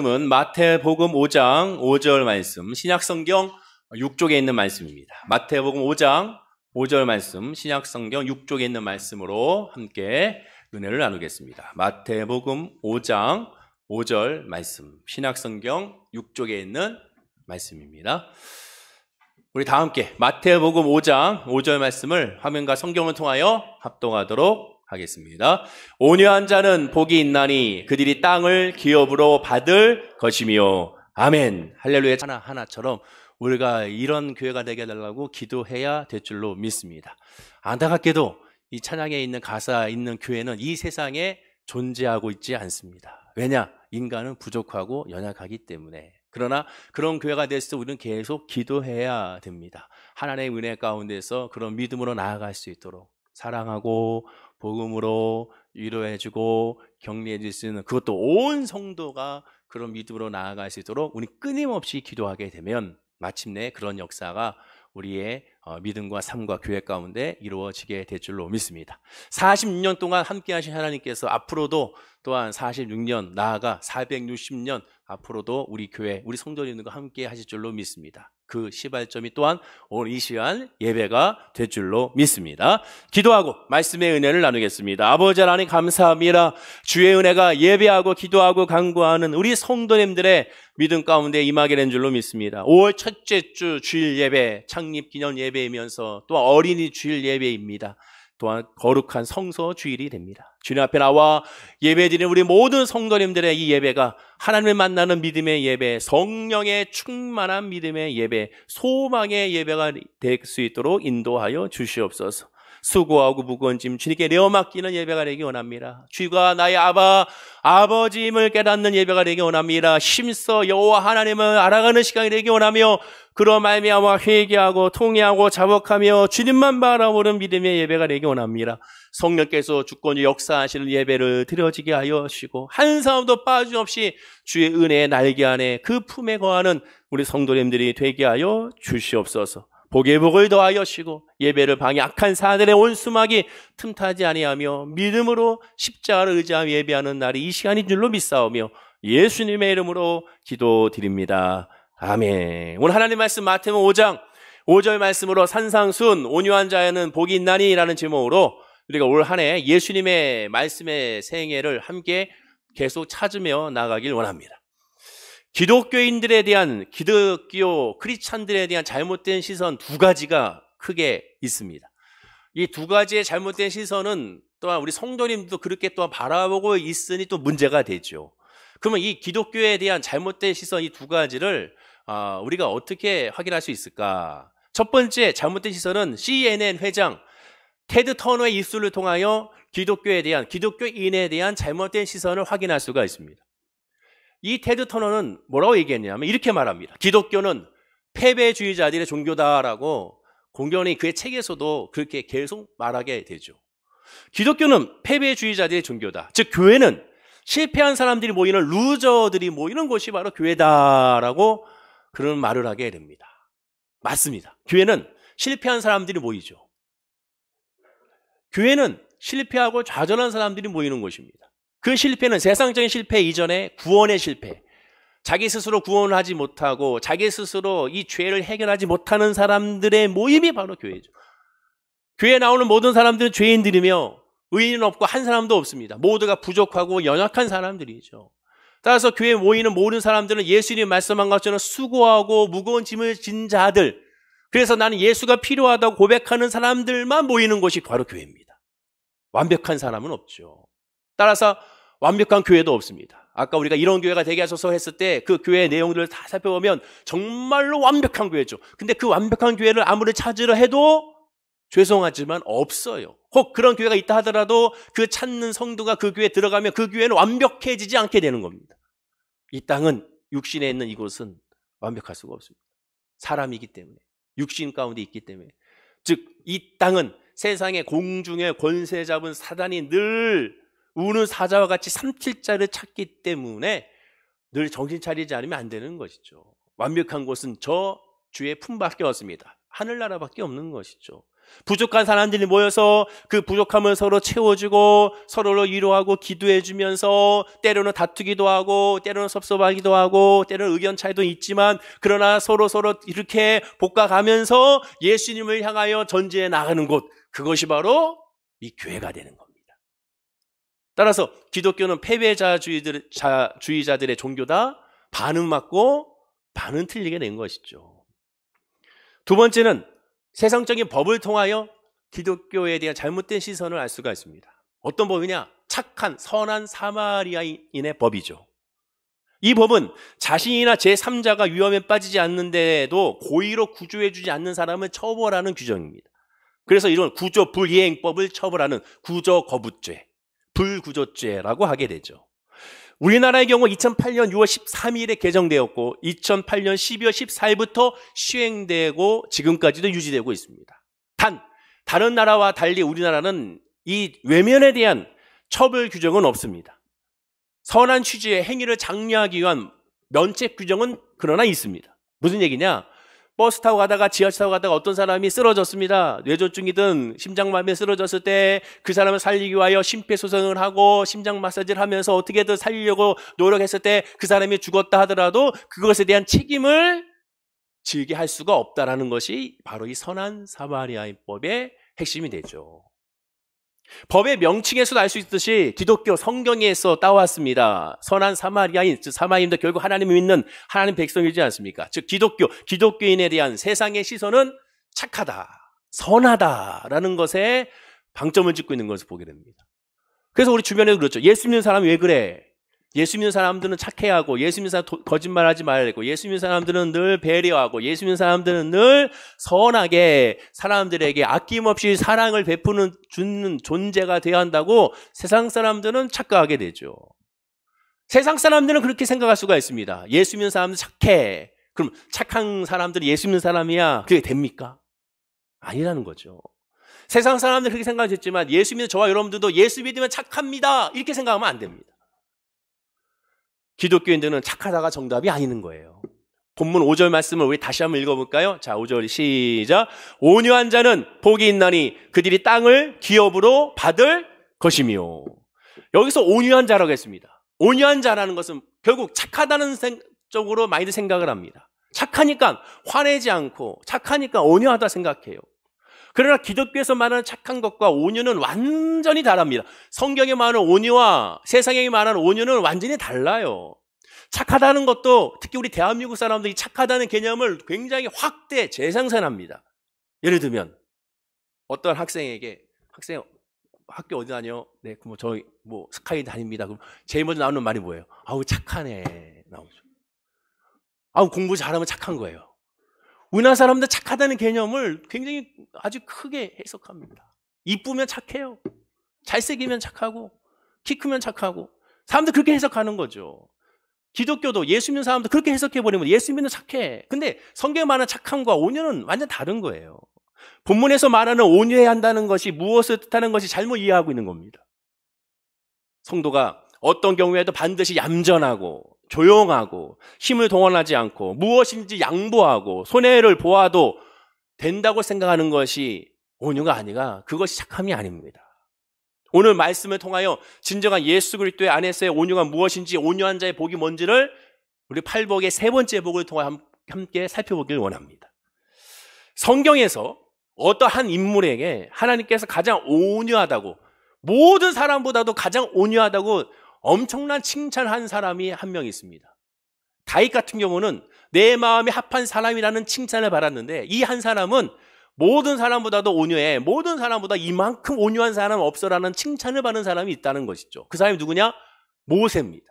말씀은 마태복음 5장 5절 말씀, 신약성경 6쪽에 있는 말씀입니다. 마태복음 5장 5절 말씀, 신약성경 6쪽에 있는 말씀으로 함께 은혜를 나누겠습니다. 마태복음 5장 5절 말씀, 신약성경 6쪽에 있는 말씀입니다. 우리 다 함께 마태복음 5장 5절 말씀을 화면과 성경을 통하여 합독하도록 하겠습니다. 온유한 자는 복이 있나니 그들이 땅을 기업으로 받을 것이며. 아멘. 할렐루야. 하나하나처럼 우리가 이런 교회가 되게 해달라고 기도해야 될 줄로 믿습니다. 안타깝게도 이 찬양에 있는 가사 있는 교회는 이 세상에 존재하고 있지 않습니다. 왜냐? 인간은 부족하고 연약하기 때문에. 그러나 그런 교회가 됐을 때 우리는 계속 기도해야 됩니다. 하나님의 은혜 가운데서 그런 믿음으로 나아갈 수 있도록 사랑하고 복음으로 위로해주고 격려해줄 수 있는, 그것도 온 성도가 그런 믿음으로 나아갈 수 있도록 우리 끊임없이 기도하게 되면 마침내 그런 역사가 우리의 믿음과 삶과 교회 가운데 이루어지게 될 줄로 믿습니다. 46년 동안 함께 하신 하나님께서 앞으로도 또한 46년 나아가 460년 앞으로도 우리 교회, 우리 성도님들과 함께 하실 줄로 믿습니다. 그 시발점이 또한 오늘 이 시간 예배가 될 줄로 믿습니다. 기도하고 말씀의 은혜를 나누겠습니다. 아버지 하나님 감사합니다. 주의 은혜가 예배하고 기도하고 간구하는 우리 성도님들의 믿음 가운데 임하게 된 줄로 믿습니다. 5월 첫째 주 주일 예배, 창립기념 예배이면서 또 어린이 주일 예배입니다. 또한 거룩한 성서 주일이 됩니다. 주님 앞에 나와 예배드리는 우리 모든 성도님들의 이 예배가 하나님을 만나는 믿음의 예배, 성령의 충만한 믿음의 예배, 소망의 예배가 될 수 있도록 인도하여 주시옵소서. 수고하고 무거운 짐 주님께 내어 맡기는 예배가 되기 원합니다. 주가 나의 아버지임을 깨닫는 예배가 되기 원합니다. 힘써 여호와 하나님을 알아가는 시간이 되기 원하며, 그러 말미암아 회개하고 통회하고 자복하며 주님만 바라보는 믿음의 예배가 되기 원합니다. 성령께서 주권이 역사하시는 예배를 드려지게 하여 주시고, 한 사람도 빠짐없이 주의 은혜의 날개 안에 그 품에 거하는 우리 성도님들이 되게 하여 주시옵소서. 복의 복을 더하여 주시고 예배를 방해 악한 사들의 온수막이 틈타지 아니하며 믿음으로 십자가를 의지하며 예배하는 날이 이 시간인 줄로 믿사오며 예수님의 이름으로 기도드립니다. 아멘. 오늘 하나님 말씀 마태복음 5장 5절 말씀으로 산상순 온유한 자에는 복이 있나니 라는 제목으로 우리가 올 한 해 예수님의 말씀의 생애를 함께 계속 찾으며 나가길 원합니다. 기독교인들에 대한, 기독교 크리스찬들에 대한 잘못된 시선 두 가지가 크게 있습니다. 이 두 가지의 잘못된 시선은 또한 우리 성도님도 그렇게 또한 바라보고 있으니 또 문제가 되죠. 그러면 이 기독교에 대한 잘못된 시선 이 두 가지를 우리가 어떻게 확인할 수 있을까? 첫 번째 잘못된 시선은 CNN 회장 테드 터너의 입술을 통하여 기독교에 대한, 기독교인에 대한 잘못된 시선을 확인할 수가 있습니다. 이 테드 터너는 뭐라고 얘기했냐면 이렇게 말합니다. 기독교는 패배주의자들의 종교다라고 공교원이 그의 책에서도 그렇게 계속 말하게 되죠. 기독교는 패배주의자들의 종교다. 즉 교회는 실패한 사람들이 모이는, 루저들이 모이는 곳이 바로 교회다라고 그런 말을 하게 됩니다. 맞습니다. 교회는 실패한 사람들이 모이죠. 교회는 실패하고 좌절한 사람들이 모이는 곳입니다. 그 실패는 세상적인 실패 이전에 구원의 실패, 자기 스스로 구원을 하지 못하고 자기 스스로 이 죄를 해결하지 못하는 사람들의 모임이 바로 교회죠. 교회에 나오는 모든 사람들은 죄인들이며 의인은 없고 한 사람도 없습니다. 모두가 부족하고 연약한 사람들이죠. 따라서 교회에 모이는 모든 사람들은 예수님이 말씀한 것처럼 수고하고 무거운 짐을 진 자들, 그래서 나는 예수가 필요하다고 고백하는 사람들만 모이는 곳이 바로 교회입니다. 완벽한 사람은 없죠. 따라서 완벽한 교회도 없습니다. 아까 우리가 이런 교회가 되게 하소서 했을 때 그 교회의 내용들을 다 살펴보면 정말로 완벽한 교회죠. 근데 그 완벽한 교회를 아무리 찾으려 해도 죄송하지만 없어요. 혹 그런 교회가 있다 하더라도 그 찾는 성도가 그 교회에 들어가면 그 교회는 완벽해지지 않게 되는 겁니다. 이 땅은, 육신에 있는 이곳은 완벽할 수가 없습니다. 사람이기 때문에, 육신 가운데 있기 때문에. 즉 이 땅은 세상의 공중의 권세 잡은 사단이 늘 우는 사자와 같이 삼킬 자를 찾기 때문에 늘 정신 차리지 않으면 안 되는 것이죠. 완벽한 곳은 저 주의 품밖에 없습니다. 하늘나라밖에 없는 것이죠. 부족한 사람들이 모여서 그 부족함을 서로 채워주고 서로를 위로하고 기도해주면서 때로는 다투기도 하고 때로는 섭섭하기도 하고 때로는 의견 차이도 있지만 그러나 서로 이렇게 볶아가면서 예수님을 향하여 전진해 나가는 곳, 그것이 바로 이 교회가 되는 겁니다. 따라서 기독교는 패배자주의자들의 종교다. 반은 맞고 반은 틀리게 된 것이죠. 두 번째는 세상적인 법을 통하여 기독교에 대한 잘못된 시선을 알 수가 있습니다. 어떤 법이냐? 착한 선한 사마리아인의 법이죠. 이 법은 자신이나 제3자가 위험에 빠지지 않는데도 고의로 구조해주지 않는 사람을 처벌하는 규정입니다. 그래서 이런 구조 불이행법을 처벌하는 구조거부죄, 불구조죄라고 하게 되죠. 우리나라의 경우 2008년 6월 13일에 개정되었고 2008년 12월 14일부터 시행되고 지금까지도 유지되고 있습니다. 단, 다른 나라와 달리 우리나라는 이 외면에 대한 처벌 규정은 없습니다. 선한 취지의 행위를 장려하기 위한 면책 규정은 그러나 있습니다. 무슨 얘기냐? 버스 타고 가다가 지하철 타고 가다가 어떤 사람이 쓰러졌습니다. 뇌졸중이든 심장마비에 쓰러졌을 때 그 사람을 살리기 위하여 심폐소생을 하고 심장 마사지를 하면서 어떻게든 살리려고 노력했을 때 그 사람이 죽었다 하더라도 그것에 대한 책임을 지게 할 수가 없다라는 것이 바로 이 선한 사마리아인법의 핵심이 되죠. 법의 명칭에서도 알 수 있듯이 기독교 성경에서 따왔습니다. 선한 사마리아인, 즉 사마리아인도 결국 하나님을 믿는 하나님 백성이지 않습니까? 즉 기독교인에 대한 세상의 시선은 착하다, 선하다라는 것에 방점을 짓고 있는 것을 보게 됩니다. 그래서 우리 주변에도 그렇죠. 예수 믿는 사람이 왜 그래? 예수 믿는 사람들은 착해야 하고, 예수 믿는 사람 거짓말하지 말아야 되고, 예수 믿는 사람들은 늘 배려하고, 예수 믿는 사람들은 늘 선하게 사람들에게 아낌없이 사랑을 주는 존재가 되어야 한다고 세상 사람들은 착각하게 되죠. 세상 사람들은 그렇게 생각할 수가 있습니다. 예수 믿는 사람들 착해. 그럼 착한 사람들이 예수 믿는 사람이야. 그게 됩니까? 아니라는 거죠. 세상 사람들은 그렇게 생각하셨지만 예수 믿는 저와 여러분들도 예수 믿으면 착합니다. 이렇게 생각하면 안 됩니다. 기독교인들은 착하다가 정답이 아니는 거예요. 본문 5절 말씀을 우리 다시 한번 읽어볼까요? 자, 5절 시작. 온유한 자는 복이 있나니 그들이 땅을 기업으로 받을 것이며. 여기서 온유한 자라고 했습니다. 온유한 자라는 것은 결국 착하다는 쪽으로 많이들 생각을 합니다. 착하니까 화내지 않고 착하니까 온유하다 생각해요. 그러나 기독교에서 말하는 착한 것과 온유는 완전히 다릅니다. 성경에 말하는 온유와 세상에 말하는 온유는 완전히 달라요. 착하다는 것도 특히 우리 대한민국 사람들이 착하다는 개념을 굉장히 확대 재생산합니다. 예를 들면 어떤 학생에게 학교 어디 다녀? 네, 저희 스카이 다닙니다. 그럼 제일 먼저 나오는 말이 뭐예요? 아우 착하네 나오죠. 아우 공부 잘하면 착한 거예요. 우리나라 사람들 착하다는 개념을 굉장히 아주 크게 해석합니다. 이쁘면 착해요. 잘생기면 착하고 키 크면 착하고 사람들 그렇게 해석하는 거죠. 기독교도 예수 믿는 사람도 그렇게 해석해버리면 예수 믿는 착해. 근데 성경에 말하는 착함과 온유는 완전 다른 거예요. 본문에서 말하는 온유해야 한다는 것이 무엇을 뜻하는 것이 잘못 이해하고 있는 겁니다. 성도가 어떤 경우에도 반드시 얌전하고 조용하고 힘을 동원하지 않고 무엇인지 양보하고 손해를 보아도 된다고 생각하는 것이 온유가 아니라 그것이 착함이 아닙니다. 오늘 말씀을 통하여 진정한 예수 그리스도의 안에서의 온유가 무엇인지 온유한 자의 복이 뭔지를 우리 팔복의 세 번째 복을 통해 함께 살펴보길 원합니다. 성경에서 어떠한 인물에게 하나님께서 가장 온유하다고 모든 사람보다도 가장 온유하다고 엄청난 칭찬한 사람이 한 명 있습니다. 다윗 같은 경우는 내 마음에 합한 사람이라는 칭찬을 받았는데 이 한 사람은 모든 사람보다도 온유해, 모든 사람보다 이만큼 온유한 사람은 없어라는 칭찬을 받는 사람이 있다는 것이죠. 그 사람이 누구냐? 모세입니다.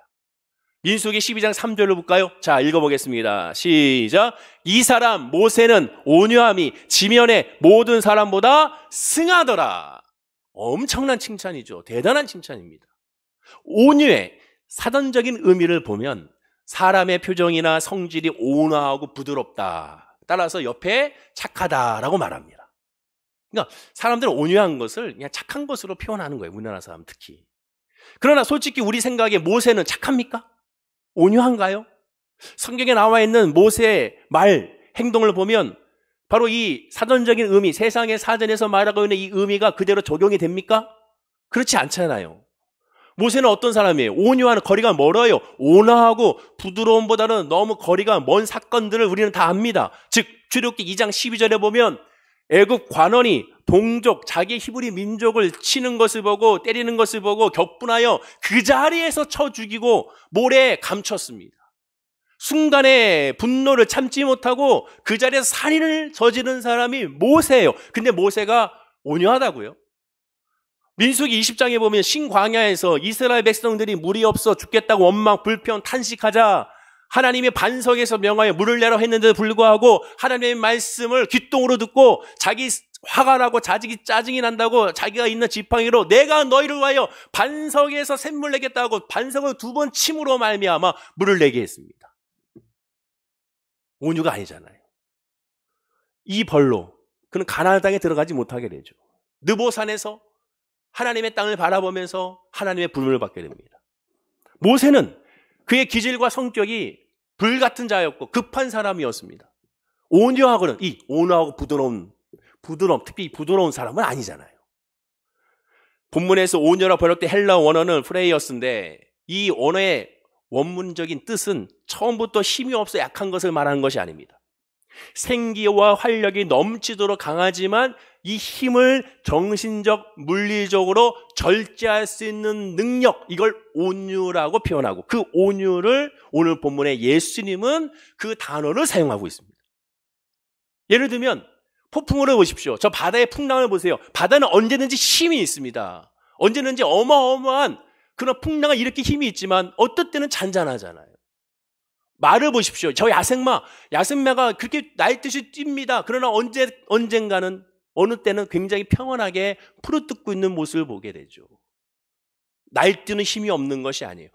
민수기 12장 3절로 볼까요? 자, 읽어보겠습니다. 시작. 이 사람 모세는 온유함이 지면의 모든 사람보다 승하더라. 엄청난 칭찬이죠. 대단한 칭찬입니다. 온유의 사전적인 의미를 보면 사람의 표정이나 성질이 온화하고 부드럽다. 따라서 옆에 착하다라고 말합니다. 그러니까 사람들은 온유한 것을 그냥 착한 것으로 표현하는 거예요. 우리나라 사람 특히. 그러나 솔직히 우리 생각에 모세는 착합니까? 온유한가요? 성경에 나와 있는 모세의 말, 행동을 보면 바로 이 사전적인 의미, 세상의 사전에서 말하고 있는 이 의미가 그대로 적용이 됩니까? 그렇지 않잖아요. 모세는 어떤 사람이에요? 온유한, 거리가 멀어요. 온화하고 부드러움보다는 너무 거리가 먼 사건들을 우리는 다 압니다. 즉 출애굽기 2장 12절에 보면 애굽 관원이 동족, 자기 히브리 민족을 치는 것을 보고 때리는 것을 보고 격분하여 그 자리에서 쳐 죽이고 모래에 감췄습니다. 순간에 분노를 참지 못하고 그 자리에서 살인을 저지른 사람이 모세예요. 근데 모세가 온유하다고요? 민수기 20장에 보면 신광야에서 이스라엘 백성들이 물이 없어 죽겠다고 원망, 불평, 탄식하자 하나님의 반석에서 명하여 물을 내라 했는데도 불구하고 하나님의 말씀을 귓동으로 듣고 자기 화가 나고 자식이 짜증이 난다고 자기가 있는 지팡이로 내가 너희를 위하여 반석에서 샘물 내겠다고 반석을 2번 침으로 말미암아 물을 내게 했습니다. 온유가 아니잖아요. 이 벌로 그는 가나안 땅에 들어가지 못하게 되죠. 느보산에서 하나님의 땅을 바라보면서 하나님의 부름을 받게 됩니다. 모세는 그의 기질과 성격이 불같은 자였고 급한 사람이었습니다. 온유하고는 이 온화하고 부드러움, 특히 부드러운 사람은 아니잖아요. 본문에서 온유라 번역된 헬라 원어는 프레이어스인데 이 언어의 원문적인 뜻은 처음부터 힘이 없어 약한 것을 말하는 것이 아닙니다. 생기와 활력이 넘치도록 강하지만 이 힘을 정신적, 물리적으로 절제할 수 있는 능력, 이걸 온유라고 표현하고 그 온유를 오늘 본문에 예수님은 그 단어를 사용하고 있습니다. 예를 들면 폭풍우를 보십시오. 저 바다의 풍랑을 보세요. 바다는 언제든지 힘이 있습니다. 언제든지 어마어마한 그런 풍랑을 일으킬 힘이 있지만 어떨 때는 잔잔하잖아요. 말을 보십시오. 저 야생마가 그렇게 날듯이 뜁니다. 그러나 언젠가는 어느 때는 굉장히 평온하게 풀어뜯고 있는 모습을 보게 되죠. 날뛰는 힘이 없는 것이 아니에요.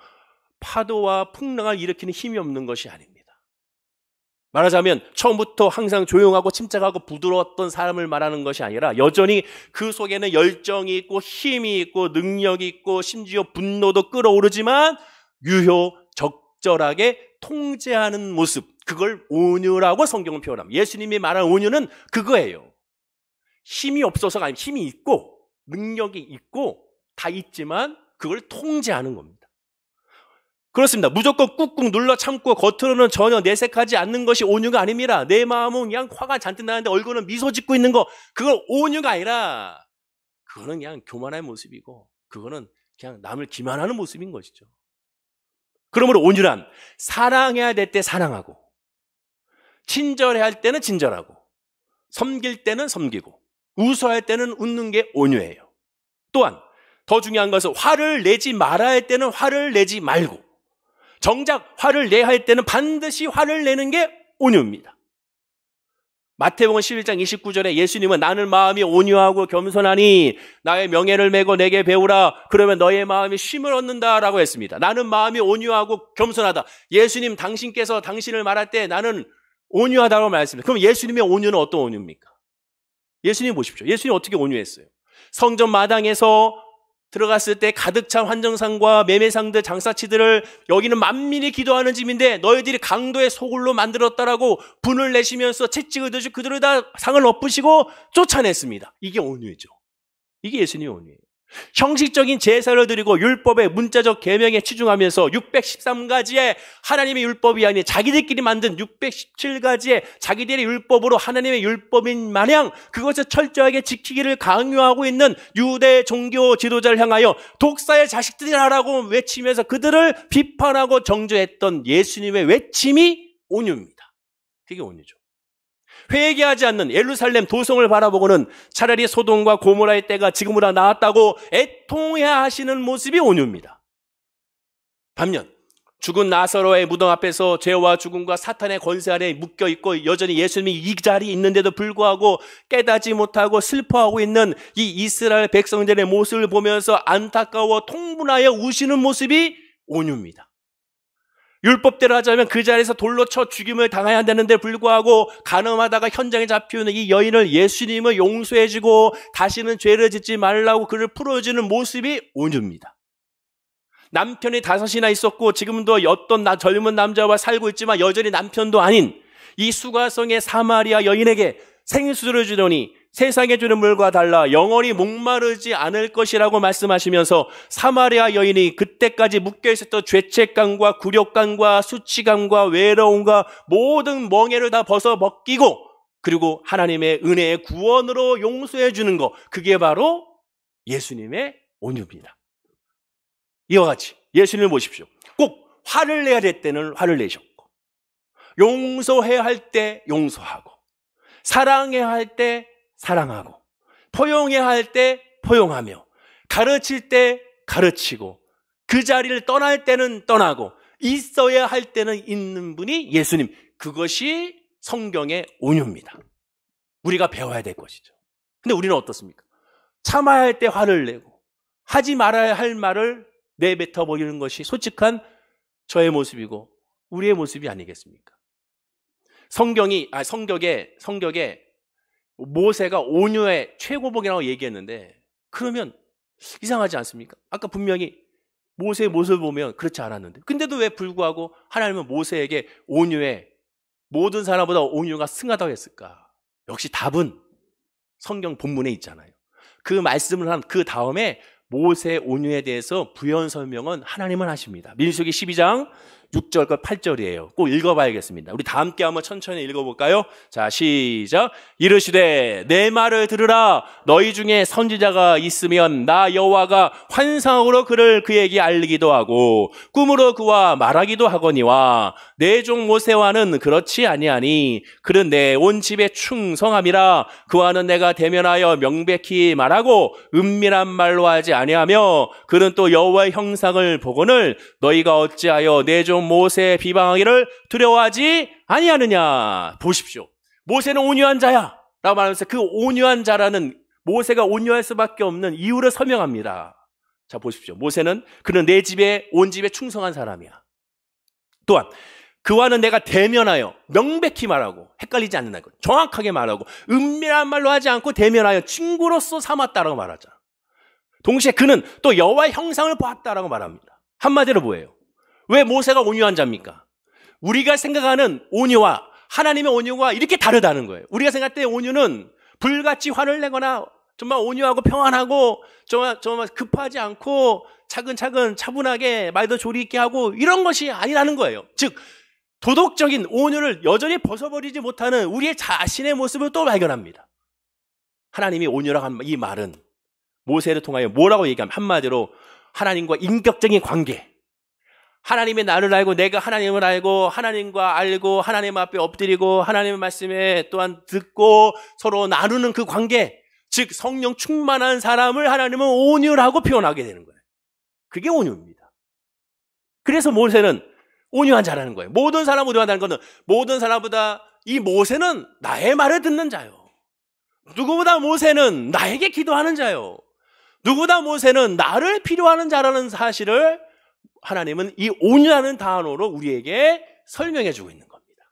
파도와 풍랑을 일으키는 힘이 없는 것이 아닙니다. 말하자면 처음부터 항상 조용하고 침착하고 부드러웠던 사람을 말하는 것이 아니라 여전히 그 속에는 열정이 있고 힘이 있고 능력이 있고 심지어 분노도 끌어오르지만 유효, 적절하게 통제하는 모습, 그걸 온유라고 성경은 표현합니다. 예수님이 말하는 온유는 그거예요. 힘이 없어서가 아니라 힘이 있고 능력이 있고 다 있지만 그걸 통제하는 겁니다. 그렇습니다. 무조건 꾹꾹 눌러 참고 겉으로는 전혀 내색하지 않는 것이 온유가 아닙니다. 내 마음은 그냥 화가 잔뜩 나는데 얼굴은 미소 짓고 있는 거, 그건 온유가 아니라 그거는 그냥 교만한 모습이고 그거는 그냥 남을 기만하는 모습인 것이죠. 그러므로 온유란 사랑해야 될 때 사랑하고 친절해야 할 때는 친절하고 섬길 때는 섬기고 웃어야 할 때는 웃는 게 온유예요. 또한 더 중요한 것은 화를 내지 말아야 할 때는 화를 내지 말고 정작 화를 내야 할 때는 반드시 화를 내는 게 온유입니다. 마태복음 11장 29절에 예수님은 나는 마음이 온유하고 겸손하니 나의 명예를 메고 내게 배우라. 그러면 너의 마음이 쉼을 얻는다라고 했습니다. 나는 마음이 온유하고 겸손하다. 예수님 당신께서 당신을 말할 때 나는 온유하다고 말했습니다. 그럼 예수님의 온유는 어떤 온유입니까? 예수님 보십시오. 예수님 어떻게 온유했어요? 성전 마당에서 들어갔을 때 가득 찬 환정상과 매매상들, 장사치들을 여기는 만민이 기도하는 집인데 너희들이 강도의 소굴로 만들었다라고 분을 내시면서 채찍을 드시고 그들을 다 상을 엎으시고 쫓아냈습니다. 이게 온유죠. 이게 예수님의 온유예요. 형식적인 제사를 드리고 율법의 문자적 계명에 치중하면서 613가지의 하나님의 율법이 아닌 자기들끼리 만든 617가지의 자기들의 율법으로 하나님의 율법인 마냥 그것을 철저하게 지키기를 강요하고 있는 유대 종교 지도자를 향하여 독사의 자식들이라고 외치면서 그들을 비판하고 정죄했던 예수님의 외침이 온유입니다. 그게 온유죠. 회개하지 않는 예루살렘 도성을 바라보고는 차라리 소돔과 고모라의 때가 지금보다 나았다고 애통해야 하시는 모습이 온유입니다. 반면 죽은 나사로의 무덤 앞에서 죄와 죽음과 사탄의 권세 아래 묶여있고 여전히 예수님이 이 자리에 있는데도 불구하고 깨닫지 못하고 슬퍼하고 있는 이 이스라엘 백성들의 모습을 보면서 안타까워 통분하여 우시는 모습이 온유입니다. 율법대로 하자면 그 자리에서 돌로 쳐 죽임을 당해야 한다는데 불구하고 간음하다가 현장에 잡히는 이 여인을 예수님을 용서해주고 다시는 죄를 짓지 말라고 그를 풀어주는 모습이 온유입니다. 남편이 5이나 있었고 지금도 어떤 젊은 남자와 살고 있지만 여전히 남편도 아닌 이 수가성의 사마리아 여인에게 생수를 주더니 세상에 주는 물과 달라 영원히 목마르지 않을 것이라고 말씀하시면서 사마리아 여인이 그때까지 묶여있었던 죄책감과 굴욕감과 수치감과 외로움과 모든 멍에를 다 벗어벗기고 그리고 하나님의 은혜의 구원으로 용서해 주는 것, 그게 바로 예수님의 온유입니다. 이와 같이 예수님을 보십시오. 꼭 화를 내야 될 때는 화를 내셨고, 용서해야 할 때 용서하고, 사랑해야 할 때 사랑하고, 포용해야 할 때 포용하며, 가르칠 때 가르치고, 그 자리를 떠날 때는 떠나고, 있어야 할 때는 있는 분이 예수님. 그것이 성경의 온유입니다. 우리가 배워야 될 것이죠. 근데 우리는 어떻습니까? 참아야 할 때 화를 내고, 하지 말아야 할 말을 내뱉어 버리는 것이 솔직한 저의 모습이고 우리의 모습이 아니겠습니까? 성경에 모세가 온유의 최고봉이라고 얘기했는데, 그러면 이상하지 않습니까? 아까 분명히 모세의 모습을 보면 그렇지 않았는데, 근데도 왜 불구하고 하나님은 모세에게 온유의 모든 사람보다 온유가 승하다고 했을까? 역시 답은 성경 본문에 있잖아요. 그 말씀을 한 그 다음에 모세의 온유에 대해서 부연 설명은 하나님은 하십니다. 민수기 12장 6절과 8절이에요. 꼭 읽어봐야겠습니다. 우리 다 함께 한번 천천히 읽어볼까요? 자, 시작. 이르시되 내 말을 들으라. 너희 중에 선지자가 있으면 나 여호와가 환상으로 그를 그에게 알리기도 하고 꿈으로 그와 말하기도 하거니와 내 종 모세와는 그렇지 아니하니 그는 내 온 집에 충성함이라. 그와는 내가 대면하여 명백히 말하고 은밀한 말로 하지 아니하며 그는 또 여호와의 형상을 보거늘 너희가 어찌하여 내 종 모세의 비방하기를 두려워하지 아니하느냐. 보십시오. 모세는 온유한 자야 라고 말하면서 그 온유한 자라는, 모세가 온유할 수밖에 없는 이유를 설명합니다. 자, 보십시오. 모세는 그는 내 집에, 온 집에 충성한 사람이야. 또한 그와는 내가 대면하여 명백히 말하고, 헷갈리지 않는다고, 정확하게 말하고 은밀한 말로 하지 않고 대면하여 친구로서 삼았다라고 말하자. 동시에 그는 또 여호와의 형상을 보았다라고 말합니다. 한마디로 뭐예요? 왜 모세가 온유한 자입니까? 우리가 생각하는 온유와 하나님의 온유가 이렇게 다르다는 거예요. 우리가 생각할 때 온유는 불같이 화를 내거나 정말 온유하고 평안하고 정말 급하지 않고 차근차근 차분하게 말도 조리 있게 하고 이런 것이 아니라는 거예요. 즉 도덕적인 온유를 여전히 벗어버리지 못하는 우리의 자신의 모습을 또 발견합니다. 하나님이 온유라고 한 이 말은 모세를 통하여 뭐라고 얘기하면, 한마디로 하나님과 인격적인 관계, 하나님의 나를 알고 내가 하나님을 알고 하나님과 알고 하나님 앞에 엎드리고 하나님의 말씀에 또한 듣고 서로 나누는 그 관계, 즉 성령 충만한 사람을 하나님은 온유라고 표현하게 되는 거예요. 그게 온유입니다. 그래서 모세는 온유한 자라는 거예요. 모든 사람보다 온유하다는 것은 모든 사람보다 이 모세는 나의 말을 듣는 자요. 누구보다 모세는 나에게 기도하는 자요. 누구보다 모세는 나를 필요하는 자라는 사실을 하나님은 이 온유라는 단어로 우리에게 설명해 주고 있는 겁니다.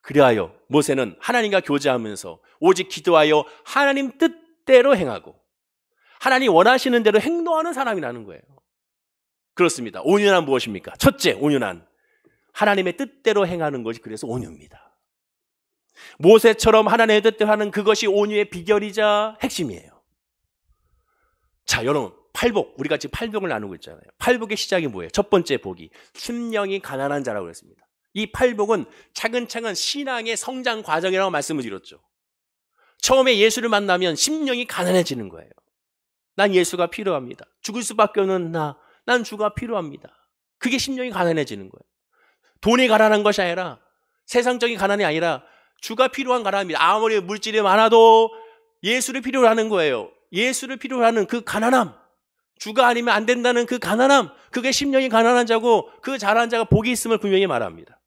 그리하여 모세는 하나님과 교제하면서 오직 기도하여 하나님 뜻대로 행하고 하나님 원하시는 대로 행동하는 사람이라는 거예요. 그렇습니다. 온유란 무엇입니까? 첫째, 온유란 하나님의 뜻대로 행하는 것이 그래서 온유입니다. 모세처럼 하나님의 뜻대로 하는 그것이 온유의 비결이자 핵심이에요. 자, 여러분, 팔복, 우리가 지금 팔복을 나누고 있잖아요. 팔복의 시작이 뭐예요? 첫 번째 복이 심령이 가난한 자라고 그랬습니다. 이 팔복은 차근차근 신앙의 성장 과정이라고 말씀을 드렸죠. 처음에 예수를 만나면 심령이 가난해지는 거예요. 난 예수가 필요합니다. 죽을 수밖에 없는 난 주가 필요합니다. 그게 심령이 가난해지는 거예요. 돈이 가난한 것이 아니라, 세상적인 가난이 아니라 주가 필요한 가난입니다. 아무리 물질이 많아도 예수를 필요로 하는 거예요. 예수를 필요로 하는 그 가난함, 주가 아니면 안 된다는 그 가난함, 그게 심령이 가난한 자고 그 잘한 자가 복이 있음을 분명히 말합니다.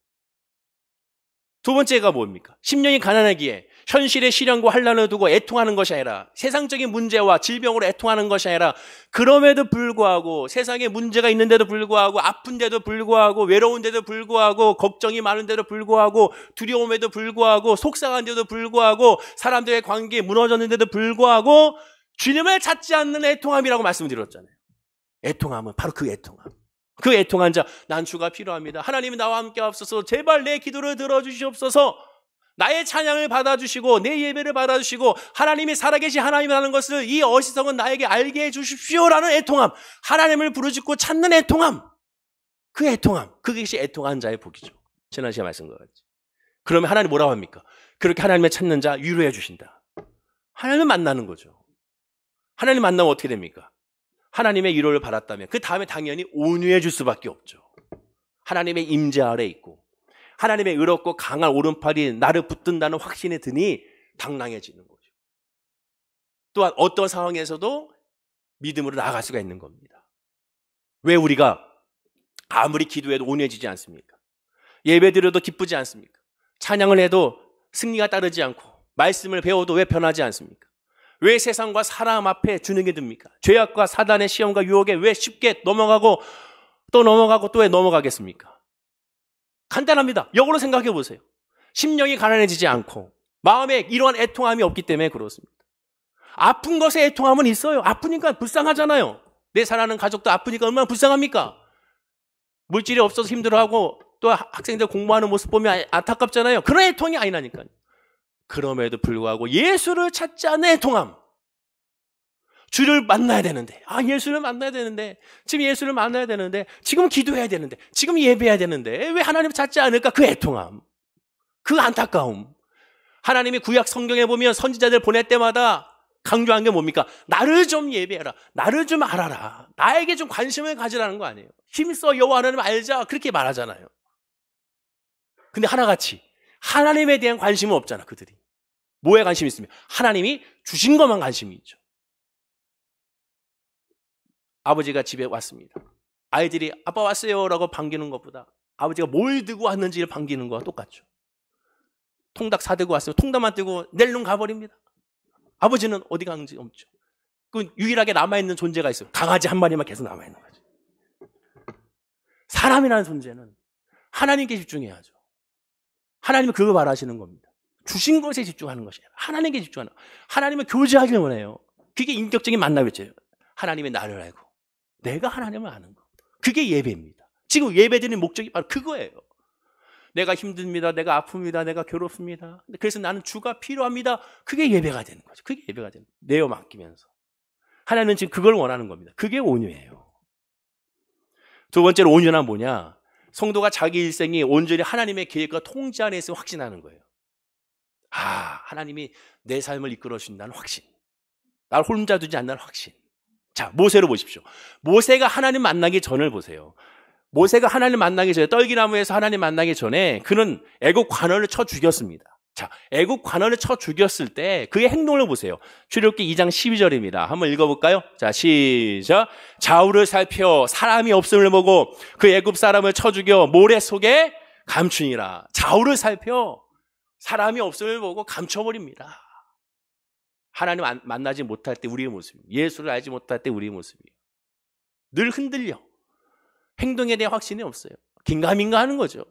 두 번째가 뭡니까? 심령이 가난하기에 현실의 시련과 환난을 두고 애통하는 것이 아니라, 세상적인 문제와 질병으로 애통하는 것이 아니라, 그럼에도 불구하고 세상에 문제가 있는데도 불구하고 아픈데도 불구하고 외로운데도 불구하고 걱정이 많은데도 불구하고 두려움에도 불구하고 속상한데도 불구하고 사람들의 관계에 무너졌는데도 불구하고 주님을 찾지 않는 애통함이라고 말씀드렸잖아요. 애통함은 바로 그 애통함. 그 애통한 자, 난 주가 필요합니다. 하나님이 나와 함께 하옵소서. 제발 내 기도를 들어주시옵소서. 나의 찬양을 받아주시고 내 예배를 받아주시고 하나님이 살아계신 하나님이라는 것을 이 어시성은 나에게 알게 해주십시오라는 애통함, 하나님을 부르짖고 찾는 애통함, 그 애통함, 그것이 애통한 자의 복이죠. 지난 시간에 말씀한 것 같지. 그러면 하나님 뭐라고 합니까? 그렇게 하나님을 찾는 자 위로해 주신다. 하나님을 만나는 거죠. 하나님 만나면 어떻게 됩니까? 하나님의 위로를 받았다면 그 다음에 당연히 온유해 줄 수밖에 없죠. 하나님의 임재 아래 있고 하나님의 의롭고 강한 오른팔이 나를 붙든다는 확신이 드니 당당해지는 거죠. 또한 어떤 상황에서도 믿음으로 나아갈 수가 있는 겁니다. 왜 우리가 아무리 기도해도 온유해지지 않습니까? 예배드려도 기쁘지 않습니까? 찬양을 해도 승리가 따르지 않고 말씀을 배워도 왜 변하지 않습니까? 왜 세상과 사람 앞에 주눅이 듭니까? 죄악과 사단의 시험과 유혹에 왜 쉽게 넘어가고 또 왜 넘어가겠습니까? 간단합니다. 역으로 생각해 보세요. 심령이 가난해지지 않고 마음에 이러한 애통함이 없기 때문에 그렇습니다. 아픈 것에 애통함은 있어요. 아프니까 불쌍하잖아요. 내 사랑하는 가족도 아프니까 얼마나 불쌍합니까? 물질이 없어서 힘들어하고 또 학생들 공부하는 모습 보면 안타깝잖아요. 그런 애통이 아니라니까요. 그럼에도 불구하고 예수를 찾지 않는 애통함. 주를 만나야 되는데, 예수를 만나야 되는데, 지금 예수를 만나야 되는데, 지금 기도해야 되는데, 지금 예배해야 되는데, 왜 하나님을 찾지 않을까? 그 애통함, 그 안타까움. 하나님이 구약 성경에 보면 선지자들 보낼 때마다 강조한 게 뭡니까? 나를 좀 예배해라. 나를 좀 알아라. 나에게 좀 관심을 가지라는 거 아니에요. 힘써 여호와 하나님 알자. 그렇게 말하잖아요. 근데 하나같이 하나님에 대한 관심은 없잖아, 그들이. 뭐에 관심이 있습니까? 하나님이 주신 것만 관심이 있죠. 아버지가 집에 왔습니다. 아이들이 아빠 왔어요 라고 반기는 것보다 아버지가 뭘 들고 왔는지를 반기는 거와 똑같죠. 통닭 사들고 왔으면 통닭만 들고 낼름 가버립니다. 아버지는 어디 가는지 없죠. 그 유일하게 남아있는 존재가 있어요. 강아지 한 마리만 계속 남아있는 거죠. 사람이라는 존재는 하나님께 집중해야죠. 하나님은 그거 바라시는 겁니다. 주신 것에 집중하는 것이 아니라 하나님께 집중하는 거예요. 하나님은 교제하길 원해요. 그게 인격적인 만남이죠. 하나님이 나를 알고 내가 하나님을 아는 거. 그게 예배입니다. 지금 예배드리는 목적이 바로 그거예요. 내가 힘듭니다. 내가 아픕니다. 내가 괴롭습니다. 그래서 나는 주가 필요합니다. 그게 예배가 되는 거죠. 그게 예배가 되는 거예요. 내어 맡기면서. 하나님은 지금 그걸 원하는 겁니다. 그게 온유예요. 두 번째로 온유는 뭐냐? 성도가 자기 일생이 온전히 하나님의 계획과 통제 안에 있음을 확신하는 거예요. 하나님이 내 삶을 이끌어 주신다는 확신. 날 혼자 두지 않는다는 확신. 자, 모세로 보십시오. 모세가 하나님 만나기 전을 보세요. 모세가 하나님 만나기 전에, 떨기나무에서 하나님 만나기 전에 그는 애국 관원을 쳐 죽였습니다. 자, 애국 관원을 쳐 죽였을 때 그의 행동을 보세요. 출애굽기 2장 12절입니다. 한번 읽어볼까요? 자, 시작. 좌우를 살펴 사람이 없음을 보고 그 애굽 사람을 쳐 죽여 모래 속에 감추니라. 좌우를 살펴 사람이 없음을 보고 감춰버립니다. 하나님 만나지 못할 때 우리의 모습이에요. 예수를 알지 못할 때 우리의 모습이에요. 늘 흔들려. 행동에 대한 확신이 없어요. 긴가민가 하는 거죠.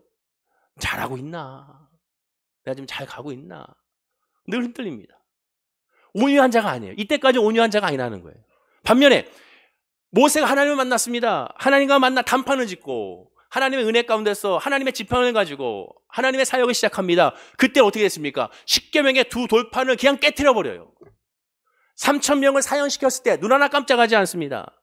잘하고 있나? 내가 지금 잘 가고 있나? 늘 흔들립니다. 온유한 자가 아니에요. 이때까지 온유한 자가 아니라는 거예요. 반면에 모세가 하나님을 만났습니다. 하나님과 만나 단판을 짓고 하나님의 은혜 가운데서 하나님의 지팡이를 가지고 하나님의 사역을 시작합니다. 그때 어떻게 됐습니까? 십계명의 두 돌판을 그냥 깨트려 버려요. 3,000명을 사형시켰을 때 눈 하나 깜짝하지 않습니다.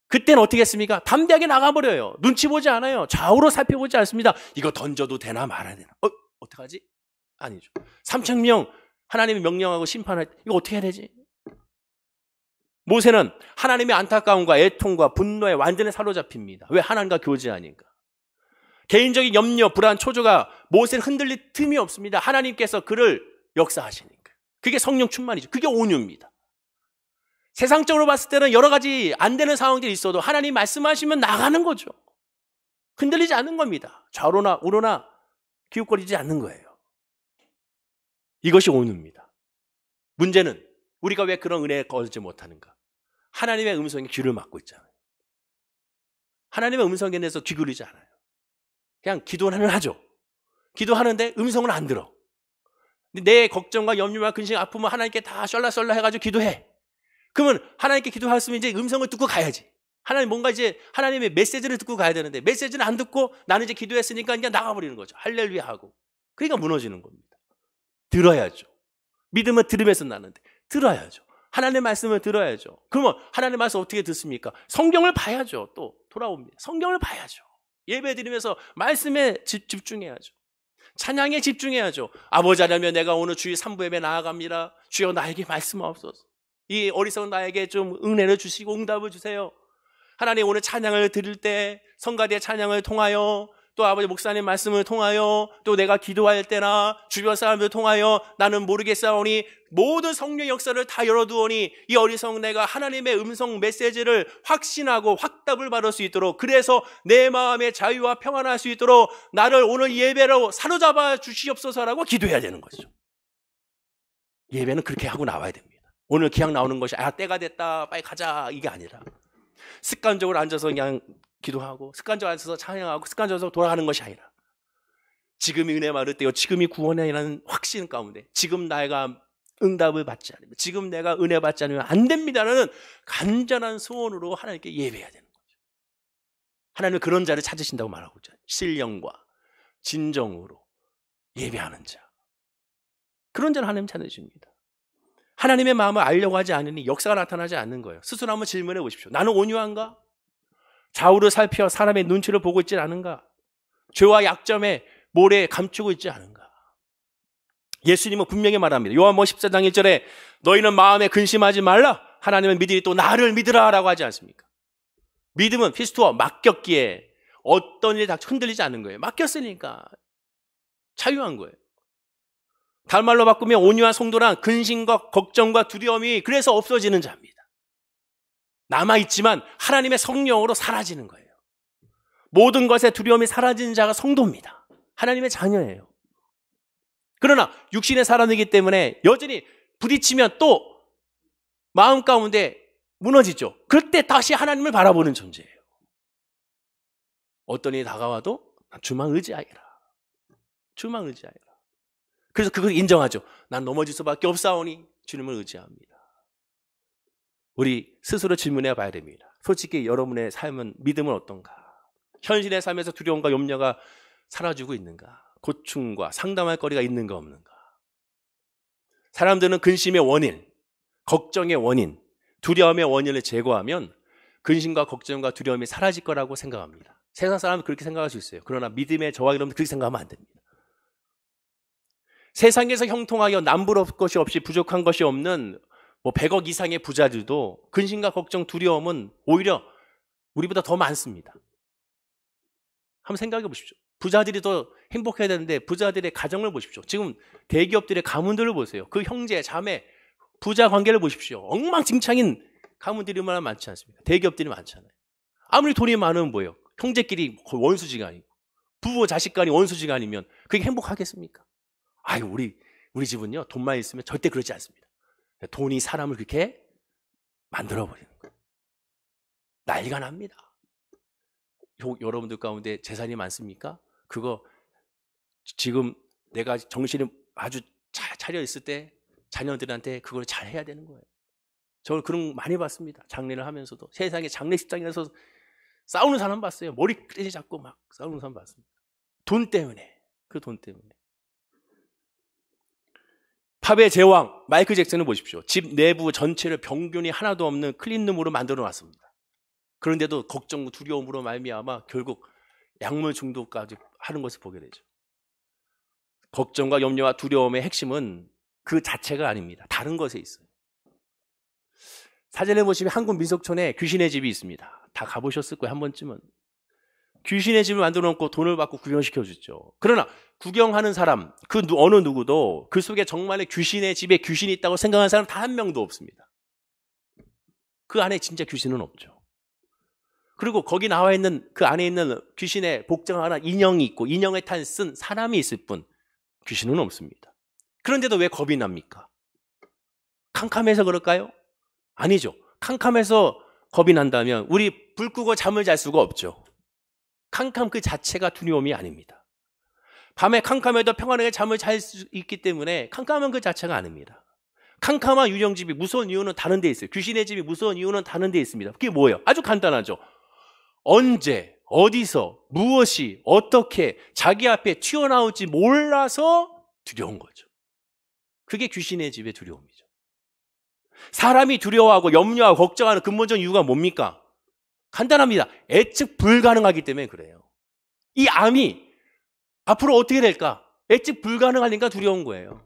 그때는 어떻게 했습니까? 담대하게 나가버려요. 눈치 보지 않아요. 좌우로 살펴보지 않습니다. 이거 던져도 되나 말아야 되나? 어떡하지? 아니죠. 3,000명 하나님이 명령하고 심판할 때 이거 어떻게 해야 되지? 모세는 하나님의 안타까움과 애통과 분노에 완전히 사로잡힙니다. 왜? 하나님과 교제하니까. 개인적인 염려, 불안, 초조가 모세는 흔들릴 틈이 없습니다. 하나님께서 그를 역사하시니까. 그게 성령 충만이죠. 그게 온유입니다. 세상적으로 봤을 때는 여러 가지 안 되는 상황들이 있어도 하나님 말씀하시면 나가는 거죠. 흔들리지 않는 겁니다. 좌로나 우로나 기웃거리지 않는 거예요. 이것이 온유입니다. 문제는 우리가 왜 그런 은혜에 거두지 못하는가? 하나님의 음성에 귀를 막고 있잖아요. 하나님의 음성에 대해서 귀 기울이지 않아요. 그냥 기도는 하죠. 기도하는데 음성은 안 들어. 내 걱정과 염려와 근심, 아픔을 하나님께 다 썰라썰라 해가지고 기도해. 그러면 하나님께 기도했으면 이제 음성을 듣고 가야지. 하나님 뭔가 이제 하나님의 메시지를 듣고 가야 되는데 메시지는 안 듣고 나는 이제 기도했으니까 그냥 나가버리는 거죠. 할렐루야 하고. 그러니까 무너지는 겁니다. 들어야죠. 믿음은 들으면서 나는데 들어야죠. 하나님의 말씀을 들어야죠. 그러면 하나님의 말씀 어떻게 듣습니까? 성경을 봐야죠. 또 돌아옵니다. 성경을 봐야죠. 예배 드리면서 말씀에 집중해야죠. 찬양에 집중해야죠. 아버지 하나님, 내가 오늘 주일 3부 예배 나아갑니다. 주여 나에게 말씀하옵소서. 이 어리석은 나에게 좀 은혜를 주시고 응답을 주세요. 하나님, 오늘 찬양을 드릴 때 성가대의 찬양을 통하여, 또 아버지 목사님 말씀을 통하여, 또 내가 기도할 때나 주변 사람들 통하여 나는 모르겠사오니 모든 성령 역사를 다 열어두오니 이 어리석은 내가 하나님의 음성 메시지를 확신하고 확답을 받을 수 있도록, 그래서 내 마음의 자유와 평안할 수 있도록 나를 오늘 예배로 사로잡아 주시옵소서라고 기도해야 되는 거죠. 예배는 그렇게 하고 나와야 됩니다. 오늘 기약 나오는 것이 때가 됐다 빨리 가자 이게 아니라, 습관적으로 앉아서 그냥 기도하고 습관적으로 앉아서 찬양하고 습관적으로 돌아가는 것이 아니라, 지금이 은혜 많을 때요, 지금이 구원이라는 확신 가운데, 지금 내가 응답을 받지 않으면, 지금 내가 은혜 받지 않으면 안 됩니다라는 간절한 소원으로 하나님께 예배해야 되는 거죠. 하나님은 그런 자를 찾으신다고 말하고 있잖아요. 신령과 진정으로 예배하는 자, 그런 자를 하나님 찾으십니다. 하나님의 마음을 알려고 하지 않으니 역사가 나타나지 않는 거예요. 스스로 한번 질문해 보십시오. 나는 온유한가? 좌우를 살펴 사람의 눈치를 보고 있지 않은가? 죄와 약점에 모래 감추고 있지 않은가? 예수님은 분명히 말합니다. 요한복음 14장 1절에 너희는 마음에 근심하지 말라. 하나님을 믿으니 또 나를 믿으라 라고 하지 않습니까? 믿음은 피스토어, 맡겼기에 어떤 일이 다 흔들리지 않는 거예요. 맡겼으니까 자유한 거예요. 다른 말로 바꾸면 온유한 성도란 근심과 걱정과 두려움이 그래서 없어지는 자입니다. 남아있지만 하나님의 성령으로 사라지는 거예요. 모든 것에 두려움이 사라지는 자가 성도입니다. 하나님의 자녀예요. 그러나 육신의 사람이기 때문에 여전히 부딪히면 또 마음 가운데 무너지죠. 그때 다시 하나님을 바라보는 존재예요. 어떤 일이 다가와도 주만 의지하리라. 주만 의지하리라. 그래서 그걸 인정하죠. 난 넘어질 수밖에 없사오니 주님을 의지합니다. 우리 스스로 질문해 봐야 됩니다. 솔직히 여러분의 삶은, 믿음은 어떤가? 현실의 삶에서 두려움과 염려가 사라지고 있는가? 고충과 상담할 거리가 있는가 없는가? 사람들은 근심의 원인, 걱정의 원인, 두려움의 원인을 제거하면 근심과 걱정과 두려움이 사라질 거라고 생각합니다. 세상 사람은 그렇게 생각할 수 있어요. 그러나 믿음의 저와 여러분은 그렇게 생각하면 안 됩니다. 세상에서 형통하여 남부러울 것이 없이 부족한 것이 없는 100억 이상의 부자들도 근심과 걱정, 두려움은 오히려 우리보다 더 많습니다. 한번 생각해 보십시오. 부자들이 더 행복해야 되는데 부자들의 가정을 보십시오. 지금 대기업들의 가문들을 보세요. 그 형제, 자매, 부자 관계를 보십시오. 엉망진창인 가문들이 얼마나 많지 않습니까? 대기업들이 많잖아요. 아무리 돈이 많으면 뭐예요? 형제끼리 원수지간이고 부부 자식간이 원수지간이면 그게 행복하겠습니까? 아유, 우리 집은요, 돈만 있으면 절대 그러지 않습니다. 돈이 사람을 그렇게 만들어버리는 거예요. 난리가 납니다. 여러분들 가운데 재산이 많습니까? 그거 지금 내가 정신이 아주 잘 차려 있을 때 자녀들한테 그걸 잘 해야 되는 거예요. 저는 그런 거 많이 봤습니다. 장례를 하면서도 세상에 장례식장에서 싸우는 사람 봤어요. 머리끄지 잡고 막 싸우는 사람 봤습니다. 돈 때문에, 그 돈 때문에. 팝의 제왕 마이클 잭슨을 보십시오. 집 내부 전체를 병균이 하나도 없는 클린룸으로 만들어 놨습니다. 그런데도 걱정, 두려움으로 말미암아 결국 약물 중독까지 하는 것을 보게 되죠. 걱정과 염려와 두려움의 핵심은 그 자체가 아닙니다. 다른 것에 있어요. 사진을 보시면 한국 민속촌에 귀신의 집이 있습니다. 다 가보셨을 거예요, 한 번쯤은. 귀신의 집을 만들어 놓고 돈을 받고 구경시켜 주죠. 그러나 구경하는 사람, 그 어느 누구도 그 속에 정말의 귀신의 집에 귀신이 있다고 생각하는 사람 단 한 명도 없습니다. 그 안에 진짜 귀신은 없죠. 그리고 거기 나와 있는 그 안에 있는 귀신의 복장 하나 인형이 있고 인형에 탄 쓴 사람이 있을 뿐 귀신은 없습니다. 그런데도 왜 겁이 납니까? 캄캄해서 그럴까요? 아니죠. 캄캄해서 겁이 난다면 우리 불 끄고 잠을 잘 수가 없죠. 캄캄 그 자체가 두려움이 아닙니다. 밤에 캄캄해도 평안하게 잠을 잘 수 있기 때문에 캄캄한 그 자체가 아닙니다. 캄캄한 유령집이 무서운 이유는 다른 데 있어요. 귀신의 집이 무서운 이유는 다른 데 있습니다. 그게 뭐예요? 아주 간단하죠. 언제 어디서 무엇이 어떻게 자기 앞에 튀어나올지 몰라서 두려운 거죠. 그게 귀신의 집의 두려움이죠. 사람이 두려워하고 염려하고 걱정하는 근본적인 이유가 뭡니까? 간단합니다. 예측 불가능하기 때문에 그래요. 이 암이 앞으로 어떻게 될까? 예측 불가능하니까 두려운 거예요.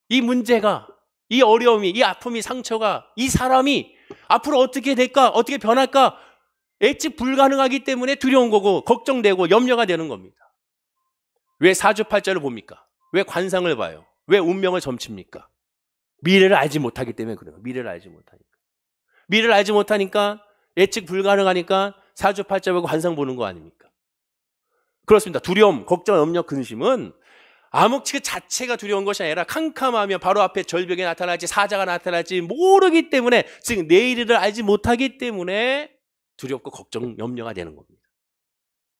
이 문제가, 이 어려움이, 이 아픔이, 상처가, 이 사람이 앞으로 어떻게 될까? 어떻게 변할까? 예측 불가능하기 때문에 두려운 거고 걱정되고 염려가 되는 겁니다. 왜 사주팔자를 봅니까? 왜 관상을 봐요? 왜 운명을 점칩니까? 미래를 알지 못하기 때문에 그래요. 미래를 알지 못하니까. 미래를 알지 못하니까 예측 불가능하니까 사주팔자 보고 관상 보는 거 아닙니까? 그렇습니다. 두려움, 걱정, 염려, 근심은 암흑 자체가 두려운 것이 아니라 캄캄하며 바로 앞에 절벽이 나타날지 사자가 나타날지 모르기 때문에, 즉 내일을 알지 못하기 때문에 두렵고 걱정, 염려가 되는 겁니다.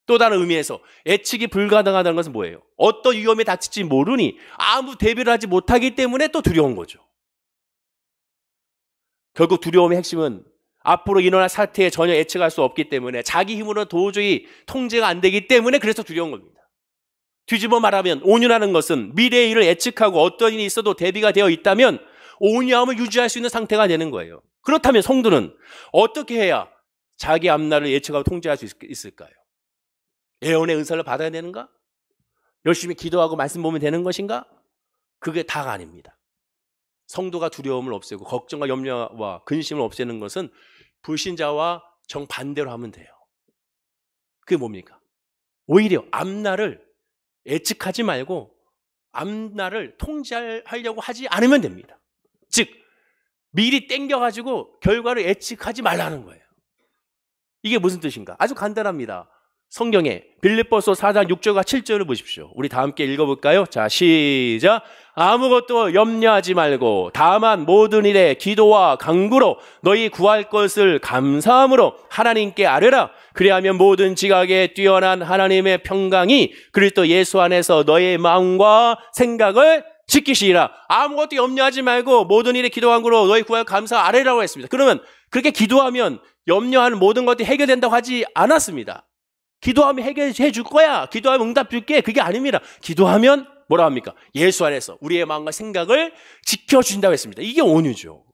또 다른 의미에서 예측이 불가능하다는 것은 뭐예요? 어떤 위험에 닥칠지 모르니 아무 대비를 하지 못하기 때문에 또 두려운 거죠. 결국 두려움의 핵심은 앞으로 일어날 사태에 전혀 예측할 수 없기 때문에 자기 힘으로 도저히 통제가 안 되기 때문에 그래서 두려운 겁니다. 뒤집어 말하면 온유라는 것은 미래의 일을 예측하고 어떤 일이 있어도 대비가 되어 있다면 온유함을 유지할 수 있는 상태가 되는 거예요. 그렇다면 성도는 어떻게 해야 자기 앞날을 예측하고 통제할 수 있을까요? 예언의 은사를 받아야 되는가? 열심히 기도하고 말씀 보면 되는 것인가? 그게 다가 아닙니다. 성도가 두려움을 없애고 걱정과 염려와 근심을 없애는 것은 불신자와 정반대로 하면 돼요. 그게 뭡니까? 오히려 앞날을 예측하지 말고 앞날을 통제하려고 하지 않으면 됩니다. 즉 미리 땡겨가지고 결과를 예측하지 말라는 거예요. 이게 무슨 뜻인가? 아주 간단합니다. 성경에 빌립보서 4장 6절과 7절을 보십시오. 우리 다 함께 읽어볼까요? 자, 시작. 아무것도 염려하지 말고 다만 모든 일에 기도와 간구로 너희 구할 것을 감사함으로 하나님께 아뢰라. 그리하면 모든 지각에 뛰어난 하나님의 평강이 그리스도 예수 안에서 너의 마음과 생각을 지키시리라. 아무것도 염려하지 말고 모든 일에 기도와 간구로 너희 구할 감사 아뢰라고 했습니다. 그러면 그렇게 기도하면 염려하는 모든 것들이 해결된다고 하지 않았습니다. 기도하면 해결해 줄 거야. 기도하면 응답 줄게. 그게 아닙니다. 기도하면 뭐라 합니까? 예수 안에서 우리의 마음과 생각을 지켜주신다고 했습니다. 이게 온유죠.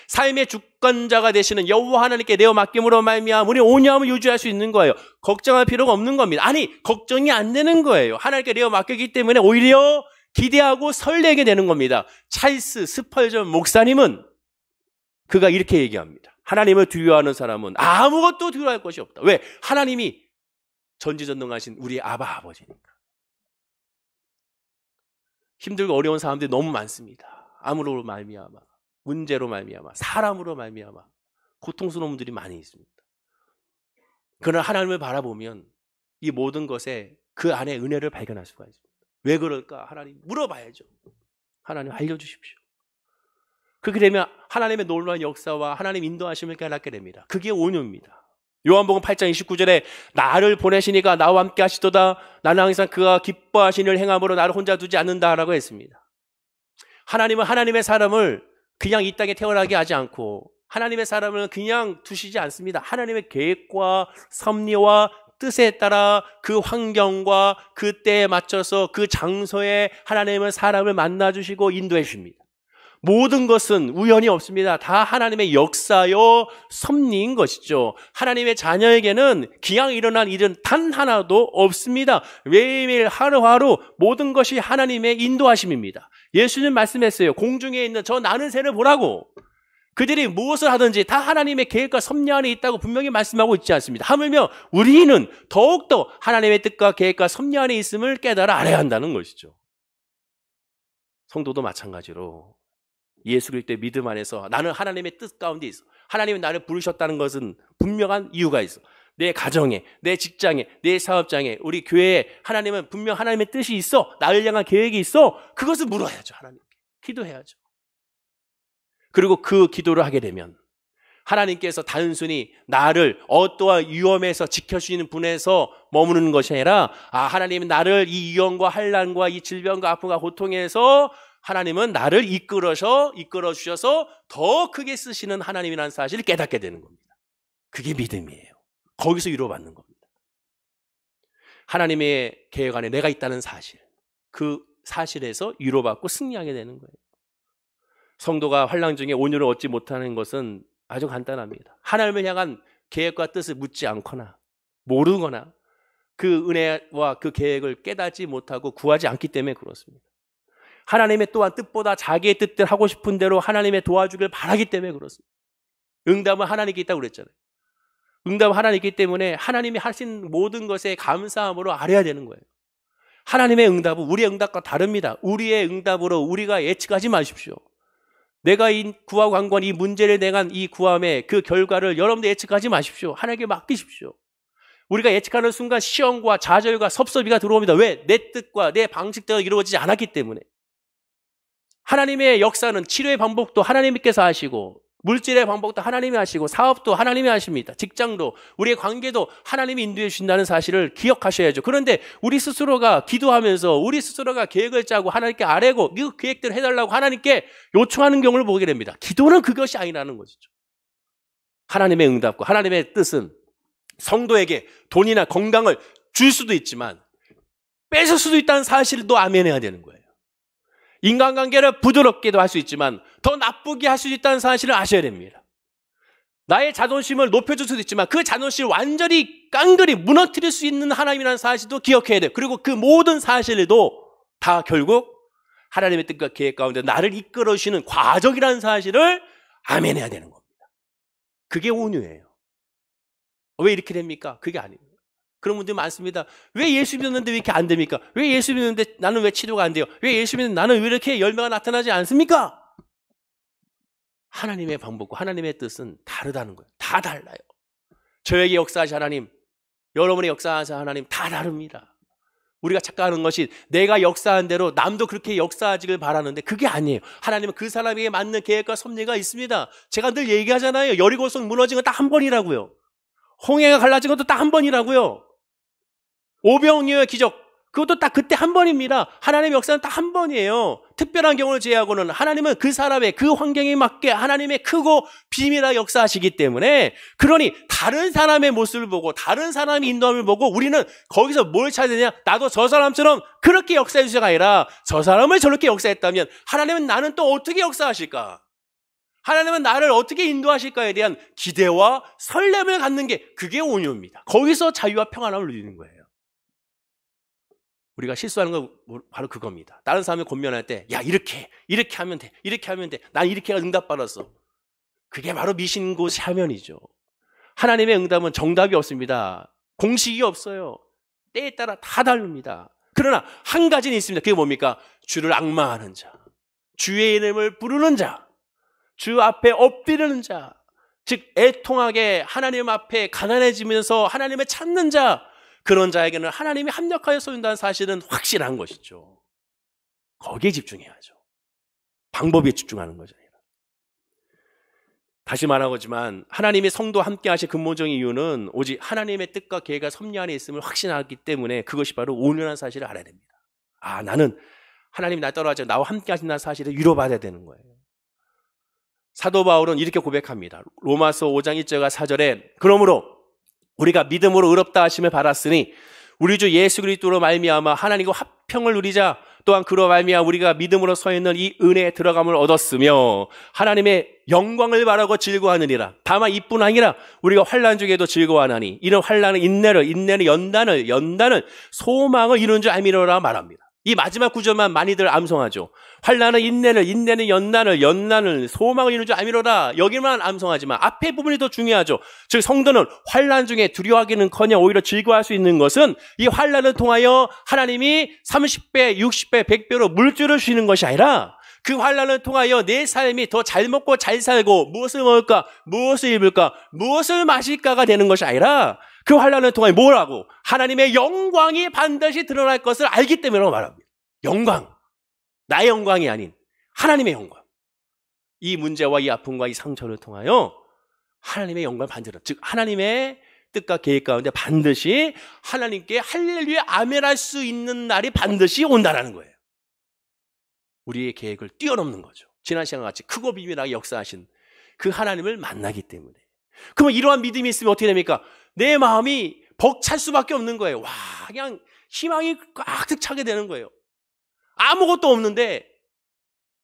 삶의 주권자가 되시는 여호와 하나님께 내어 맡김으로 말미암아 우리 온유함을 유지할 수 있는 거예요. 걱정할 필요가 없는 겁니다. 아니, 걱정이 안 되는 거예요. 하나님께 내어 맡겼기 때문에 오히려 기대하고 설레게 되는 겁니다. 찰스 스펄전 목사님은 그가 이렇게 얘기합니다. 하나님을 두려워하는 사람은 아무것도 두려워할 것이 없다. 왜? 하나님이 전지전능하신 우리 아버지니까. 힘들고 어려운 사람들이 너무 많습니다. 암으로 말미암아, 문제로 말미암아, 사람으로 말미암아 고통스러운 분들이 많이 있습니다. 그러나 하나님을 바라보면 이 모든 것에 그 안에 은혜를 발견할 수가 있습니다. 왜 그럴까? 하나님 물어봐야죠. 하나님 알려주십시오. 그렇게 되면 하나님의 놀라운 역사와 하나님 인도하심을 깨닫게 됩니다. 그게 온유입니다. 요한복음 8장 29절에 나를 보내시니까 나와 함께 하시도다. 나는 항상 그가 기뻐하시는 일을 행함으로 나를 혼자 두지 않는다라고 했습니다. 하나님은 하나님의 사람을 그냥 이 땅에 태어나게 하지 않고 하나님의 사람을 그냥 두시지 않습니다. 하나님의 계획과 섭리와 뜻에 따라 그 환경과 그 때에 맞춰서 그 장소에 하나님은 사람을 만나주시고 인도해 주십니다. 모든 것은 우연이 없습니다. 다 하나님의 역사요 섭리인 것이죠. 하나님의 자녀에게는 기왕 일어난 일은 단 하나도 없습니다. 매일매일 하루하루 모든 것이 하나님의 인도하심입니다. 예수님 말씀했어요. 공중에 있는 저 나는 새를 보라고. 그들이 무엇을 하든지 다 하나님의 계획과 섭리 안에 있다고 분명히 말씀하고 있지 않습니다. 하물며 우리는 더욱더 하나님의 뜻과 계획과 섭리 안에 있음을 깨달아 알아야 한다는 것이죠. 성도도 마찬가지로 예수 그리스도의 믿음 안에서 나는 하나님의 뜻 가운데 있어. 하나님이 나를 부르셨다는 것은 분명한 이유가 있어. 내 가정에, 내 직장에, 내 사업장에, 우리 교회에 하나님은 분명 하나님의 뜻이 있어. 나를 향한 계획이 있어. 그것을 물어야죠. 하나님께. 기도해야죠. 그리고 그 기도를 하게 되면 하나님께서 단순히 나를 어떠한 위험에서 지켜주시는 분에서 머무르는 것이 아니라 하나님은 나를 이 위험과 환난과 이 질병과 아픔과 고통에서 하나님은 나를 이끌어 주셔서 더 크게 쓰시는 하나님이라는 사실을 깨닫게 되는 겁니다. 그게 믿음이에요. 거기서 위로받는 겁니다. 하나님의 계획 안에 내가 있다는 사실, 그 사실에서 위로받고 승리하게 되는 거예요. 성도가 환난 중에 온유를 얻지 못하는 것은 아주 간단합니다. 하나님을 향한 계획과 뜻을 묻지 않거나 모르거나 그 은혜와 그 계획을 깨닫지 못하고 구하지 않기 때문에 그렇습니다. 하나님의 또한 뜻보다 자기의 뜻대로 하고 싶은 대로 하나님의 도와주길 바라기 때문에 그렇습니다. 응답은 하나님께 있다고 그랬잖아요. 응답은 하나님께 있기 때문에 하나님이 하신 모든 것에 감사함으로 알아야 되는 거예요. 하나님의 응답은 우리의 응답과 다릅니다. 우리의 응답으로 우리가 예측하지 마십시오. 내가 이 구하고 간 건 이 문제를 내간 이 구함의 그 결과를 여러분들 예측하지 마십시오. 하나님께 맡기십시오. 우리가 예측하는 순간 시험과 좌절과 섭섭이가 들어옵니다. 왜? 내 뜻과 내 방식대로 이루어지지 않았기 때문에. 하나님의 역사는 치료의 방법도 하나님께서 하시고 물질의 방법도 하나님이 하시고 사업도 하나님이 하십니다. 직장도 우리의 관계도 하나님이 인도해 주신다는 사실을 기억하셔야죠. 그런데 우리 스스로가 기도하면서 우리 스스로가 계획을 짜고 하나님께 아뢰고 그 계획대로 해달라고 하나님께 요청하는 경우를 보게 됩니다. 기도는 그것이 아니라는 것이죠. 하나님의 응답과 하나님의 뜻은 성도에게 돈이나 건강을 줄 수도 있지만 뺏을 수도 있다는 사실도 아멘해야 되는 거예요. 인간관계를 부드럽게도 할 수 있지만 더 나쁘게 할 수 있다는 사실을 아셔야 됩니다. 나의 자존심을 높여줄 수도 있지만 그 자존심을 완전히 깡그리 무너뜨릴 수 있는 하나님이라는 사실도 기억해야 돼요. 그리고 그 모든 사실도 다 결국 하나님의 뜻과 계획 가운데 나를 이끌어 주시는 과정이라는 사실을 아멘해야 되는 겁니다. 그게 온유예요. 왜 이렇게 됩니까? 그게 아니에요. 그런 분들이 많습니다. 왜 예수 믿었는데 왜 이렇게 안 됩니까? 왜 예수 믿는데 나는 왜 치료가 안 돼요? 왜 예수 믿는데 나는 왜 이렇게 열매가 나타나지 않습니까? 하나님의 방법과 하나님의 뜻은 다르다는 거예요. 다 달라요. 저에게 역사하신 하나님, 여러분의 역사하신 하나님 다 다릅니다. 우리가 착각하는 것이 내가 역사한 대로 남도 그렇게 역사하기를 바라는데 그게 아니에요. 하나님은 그 사람에게 맞는 계획과 섭리가 있습니다. 제가 늘 얘기하잖아요. 여리고성 무너진 건 딱 한 번이라고요. 홍해가 갈라진 것도 딱 한 번이라고요. 오병이어의 기적, 그것도 딱 그때 한 번입니다. 하나님의 역사는 딱 한 번이에요. 특별한 경우를 제외하고는 하나님은 그 사람의 그 환경에 맞게 하나님의 크고 비밀하게 역사하시기 때문에, 그러니 다른 사람의 모습을 보고 다른 사람의 인도함을 보고 우리는 거기서 뭘 찾아야 되냐? 나도 저 사람처럼 그렇게 역사해 주시가 아니라 저 사람을 저렇게 역사했다면 하나님은 나는 또 어떻게 역사하실까? 하나님은 나를 어떻게 인도하실까에 대한 기대와 설렘을 갖는 게 그게 온유입니다. 거기서 자유와 평안함을 누리는 거예요. 우리가 실수하는 건 바로 그겁니다. 다른 사람을 권면할 때, 야, 이렇게 하면 돼. 이렇게 하면 돼. 난 이렇게 응답받았어. 그게 바로 미신고 사면이죠. 하나님의 응답은 정답이 없습니다. 공식이 없어요. 때에 따라 다 다릅니다. 그러나 한 가지는 있습니다. 그게 뭡니까? 주를 앙망하는 자, 주의 이름을 부르는 자, 주 앞에 엎드리는 자, 즉 애통하게 하나님 앞에 가난해지면서 하나님을 찾는 자, 그런 자에게는 하나님이 합력하여 쏘인다는 사실은 확실한 것이죠. 거기에 집중해야죠. 방법에 집중하는 거죠. 다시 말하지만 하나님이 성도와 함께 하실 근본적인 이유는 오직 하나님의 뜻과 계획과 섭리 안에 있음을 확신하기 때문에 그것이 바로 온유한 사실을 알아야 됩니다. 아, 나는 하나님이 날 떠나지 나와 함께 하신다는 사실을 위로받아야 되는 거예요. 사도 바울은 이렇게 고백합니다. 로마서 5장 1절과 4절에 그러므로 우리가 믿음으로 의롭다 하심을 받았으니 우리 주 예수 그리스도로 말미암아 하나님과 화평을 누리자. 또한 그로 말미암아 우리가 믿음으로 서 있는 이 은혜에 들어감을 얻었으며 하나님의 영광을 바라고 즐거워하느니라. 다만 이뿐 아니라 우리가 환난 중에도 즐거워하나니 이런 환난은 인내는 연단을 소망을 이루는 줄 알미노라 말합니다. 이 마지막 구절만 많이들 암송하죠. 환난은 인내는 연단을 소망을 이루는 줄 알미노라. 여기만 암송하지만 앞에 부분이 더 중요하죠. 즉 성도는 환난 중에 두려워하기는커녕 오히려 즐거워할 수 있는 것은 이 환난을 통하여 하나님이 30배, 60배, 100배로 물줄을 주시는 것이 아니라 그 환난을 통하여 내 삶이 더 잘 먹고 잘 살고 무엇을 먹을까, 무엇을 입을까, 무엇을 마실까가 되는 것이 아니라 그 환난을 통하여 뭐라고? 하나님의 영광이 반드시 드러날 것을 알기 때문이라고 말합니다. 영광. 나의 영광이 아닌 하나님의 영광. 이 문제와 이 아픔과 이 상처를 통하여 하나님의 영광을 반드시, 즉 하나님의 뜻과 계획 가운데 반드시 하나님께 할렐루야 아멘할 수 있는 날이 반드시 온다라는 거예요. 우리의 계획을 뛰어넘는 거죠. 지난 시간과 같이 크고 비밀하게 역사하신 그 하나님을 만나기 때문에. 그러면 이러한 믿음이 있으면 어떻게 됩니까? 내 마음이 벅찰 수밖에 없는 거예요. 와, 그냥 희망이 꽉 차게 되는 거예요. 아무것도 없는데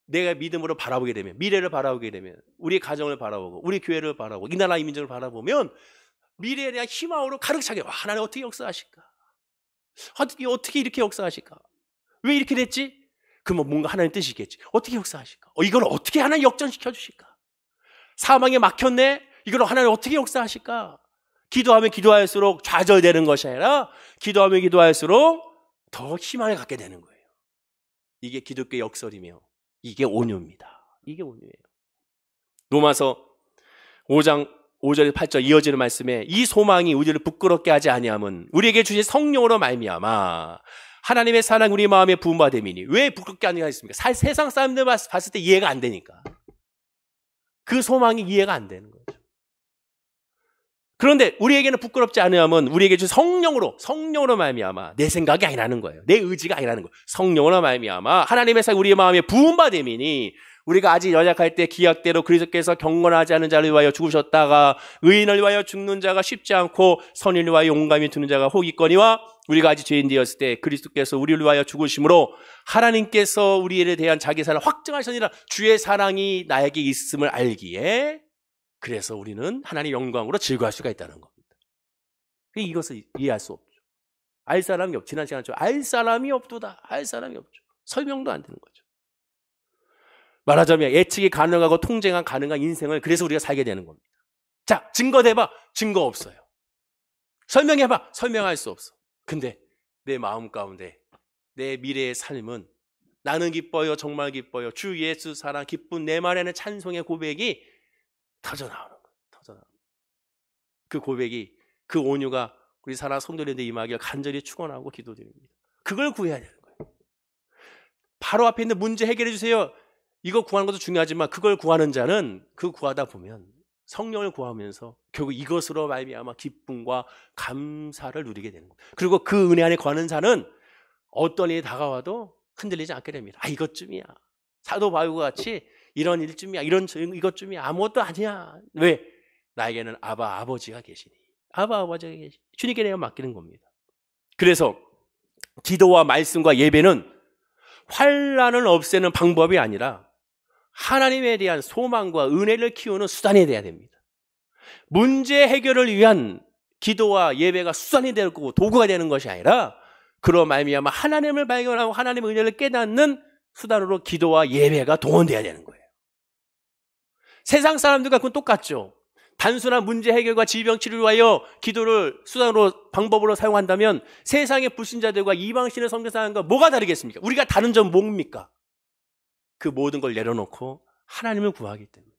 내가 믿음으로 바라보게 되면, 미래를 바라보게 되면, 우리 가정을 바라보고 우리 교회를 바라보고 이 나라 이민족을 바라보면 미래에 대한 희망으로 가득 차게, 와, 하나님 어떻게 역사하실까? 어떻게 이렇게 역사하실까? 왜 이렇게 됐지? 그러면 뭔가 하나님 뜻이겠지. 어떻게 역사하실까? 이걸 어떻게 하나님 역전시켜 주실까? 사망에 막혔네? 이걸 하나님 어떻게 역사하실까? 기도하면 기도할수록 좌절되는 것이 아니라 기도하면 기도할수록 더 희망을 갖게 되는 거예요. 이게 기독교의 역설이며 이게 온유입니다. 이게 온유예요. 로마서 5장 5절 8절 이어지는 말씀에 이 소망이 우리를 부끄럽게 하지 아니함은 우리에게 주신 성령으로 말미암아 하나님의 사랑 우리 마음에 부음받음이니. 왜 부끄럽게 하느냐 했습니까? 세상 사람들 봤을 때 이해가 안 되니까. 그 소망이 이해가 안 되는 거죠. 그런데 우리에게는 부끄럽지 않으면 우리에게 주신 성령으로 말미암아 내 생각이 아니라는 거예요. 내 의지가 아니라는 거예요. 성령으로 말미암아 하나님의 사랑 우리의 마음에 부음받음이니. 우리가 아직 연약할 때 기약대로 그리스도께서 경건하지 않은 자를 위하여 죽으셨다가 의인을 위하여 죽는 자가 쉽지 않고 선인을 위하여 용감히 두는 자가 혹 있거니와 우리가 아직 죄인 되었을 때 그리스도께서 우리를 위하여 죽으심으로 하나님께서 우리에 대한 자기 사랑을 확증하시니라. 주의 사랑이 나에게 있음을 알기에 그래서 우리는 하나님의 영광으로 즐거워할 수가 있다는 겁니다. 이것을 이해할 수 없죠. 알 사람이 없죠. 지난 시간에 알 사람이 없도다. 알 사람이 없죠. 설명도 안 되는 거죠. 말하자면 예측이 가능하고 통제가 가능한 인생을 그래서 우리가 살게 되는 겁니다. 자, 증거 대봐. 증거 없어요. 설명해봐. 설명할 수 없어. 근데 내 마음 가운데 내 미래의 삶은 나는 기뻐요. 정말 기뻐요. 주 예수 사랑 기쁜 내 말에는 찬송의 고백이 터져나오는 거예요. 터져나오는 거예요. 그 고백이 그 온유가 우리 사랑 성도님들 임하기를 간절히 축원하고 기도드립니다. 그걸 구해야 되는 거예요. 바로 앞에 있는 문제 해결해 주세요. 이거 구하는 것도 중요하지만 그걸 구하는 자는 그 구하다 보면 성령을 구하면서 결국 이것으로 말미암아 기쁨과 감사를 누리게 되는 거예요. 그리고 그 은혜 안에 거하는 자는 어떤 일이 다가와도 흔들리지 않게 됩니다. 아, 이것쯤이야. 사도 바울과 같이 이런 일쯤이야. 이것쯤이야. 아무것도 아니야. 왜? 나에게는 아버지가 계시니. 아버지가 계시니. 주님께 내가 맡기는 겁니다. 그래서 기도와 말씀과 예배는 환난을 없애는 방법이 아니라 하나님에 대한 소망과 은혜를 키우는 수단이 되어야 됩니다. 문제 해결을 위한 기도와 예배가 수단이 될 거고 도구가 되는 것이 아니라 그로 말미암아 하나님을 발견하고 하나님의 은혜를 깨닫는 수단으로 기도와 예배가 동원되어야 되는 거예요. 세상 사람들과 그건 똑같죠. 단순한 문제 해결과 질병 치료를 위하여 기도를 수단으로 방법으로 사용한다면 세상의 불신자들과 이방신을 섬기는 사람과 뭐가 다르겠습니까? 우리가 다른 점 뭡니까? 그 모든 걸 내려놓고 하나님을 구하기 때문에.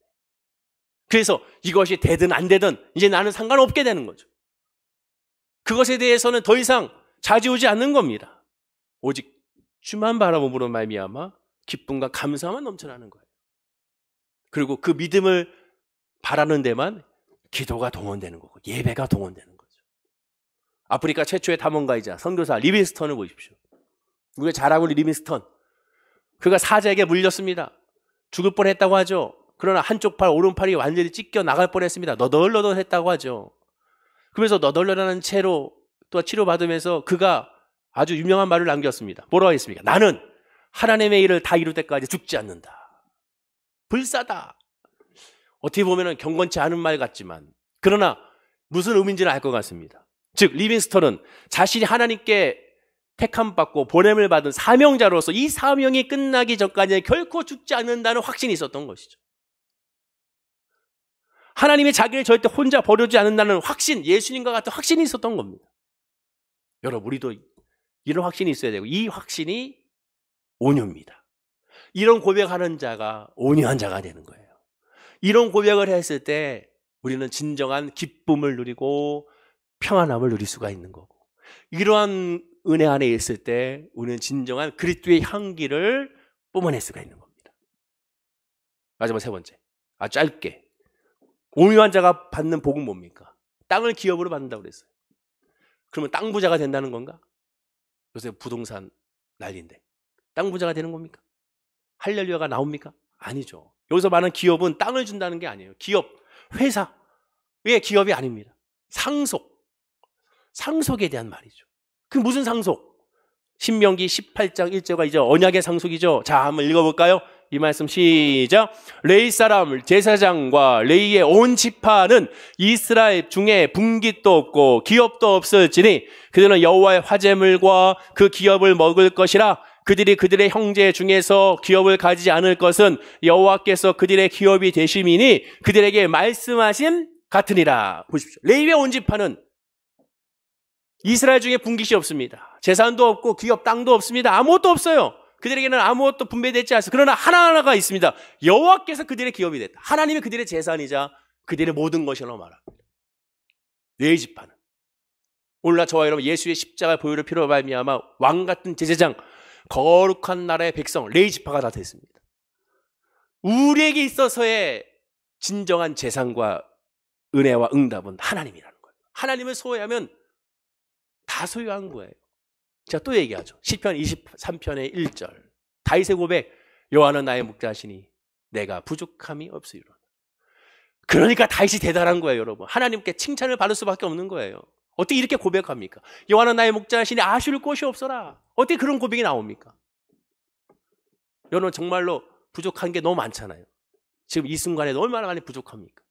그래서 이것이 되든 안 되든 이제 나는 상관없게 되는 거죠. 그것에 대해서는 더 이상 좌지우지 않는 겁니다. 오직 주만 바라봄으로 말미암아 기쁨과 감사만 넘쳐나는 거예요. 그리고 그 믿음을 바라는 데만 기도가 동원되는 거고 예배가 동원되는 거죠. 아프리카 최초의 탐험가이자 선교사 리빙스턴을 보십시오. 우리가 잘 알고 있는 리빙스턴. 그가 사자에게 물렸습니다. 죽을 뻔했다고 하죠. 그러나 한쪽 팔 오른팔이 완전히 찢겨 나갈 뻔했습니다. 너덜너덜했다고 하죠. 그러면서 너덜너덜한 채로 또 치료받으면서 그가 아주 유명한 말을 남겼습니다. 뭐라고 했습니까? 나는 하나님의 일을 다 이룰 때까지 죽지 않는다. 불사다. 어떻게 보면 경건치 않은 말 같지만 그러나 무슨 의미인지는 알 것 같습니다. 즉 리빙스턴은 자신이 하나님께 택함받고 보냄을 받은 사명자로서 이 사명이 끝나기 전까지 결코 죽지 않는다는 확신이 있었던 것이죠. 하나님이 자기를 절대 혼자 버려주지 않는다는 확신, 예수님과 같은 확신이 있었던 겁니다. 여러분 우리도 이런 확신이 있어야 되고 이 확신이 온유입니다. 이런 고백하는 자가 온유한 자가 되는 거예요. 이런 고백을 했을 때 우리는 진정한 기쁨을 누리고 평안함을 누릴 수가 있는 거고 이러한 은혜 안에 있을 때 우리는 진정한 그리스도의 향기를 뿜어낼 수가 있는 겁니다. 마지막 세 번째, 짧게 온유한 자가 받는 복은 뭡니까? 땅을 기업으로 받는다고 그랬어요. 그러면 땅 부자가 된다는 건가? 요새 부동산 난리인데 땅 부자가 되는 겁니까? 할렐루야가 나옵니까? 아니죠. 여기서 말하는 기업은 땅을 준다는 게 아니에요. 기업, 회사, 왜 기업이 아닙니다. 상속. 상속에 대한 말이죠. 그 무슨 상속? 신명기 18장 1절가 이제 언약의 상속이죠. 자, 한번 읽어볼까요? 이 말씀 시작. 레위 사람 제사장과 레위의 온 지파는 이스라엘 중에 분깃도 없고 기업도 없을지니 그들은 여호와의 화제물과 그 기업을 먹을 것이라. 그들이 그들의 형제 중에서 기업을 가지지 않을 것은 여호와께서 그들의 기업이 되심이니 그들에게 말씀하심 같으니라. 보십시오. 레위의 온 지파는 이스라엘 중에 분깃이 없습니다. 재산도 없고 기업 땅도 없습니다. 아무것도 없어요. 그들에게는 아무것도 분배되지 않습니다. 그러나 하나하나가 있습니다. 여호와께서 그들의 기업이 됐다. 하나님이 그들의 재산이자 그들의 모든 것이라고 말합니다. 레위 지파는 오늘날 저와 여러분 예수의 십자가 보혈의 피로 말미암아 왕 같은 제사장 거룩한 나라의 백성 레위 지파가 다 됐습니다. 우리에게 있어서의 진정한 재산과 은혜와 응답은 하나님이라는 거예요. 하나님을 소유하면 다 소유한 거예요. 제가 또 얘기하죠. 시편 23편의 1절 다윗의 고백. 여호와는 나의 목자시니 내가 부족함이 없으리로다. 그러니까 다윗이 대단한 거예요, 여러분. 하나님께 칭찬을 받을 수밖에 없는 거예요. 어떻게 이렇게 고백합니까? 여호와는 나의 목자시니 아쉬울 것이 없어라. 어떻게 그런 고백이 나옵니까? 여러분 정말로 부족한 게 너무 많잖아요. 지금 이 순간에 얼마나 많이 부족합니까?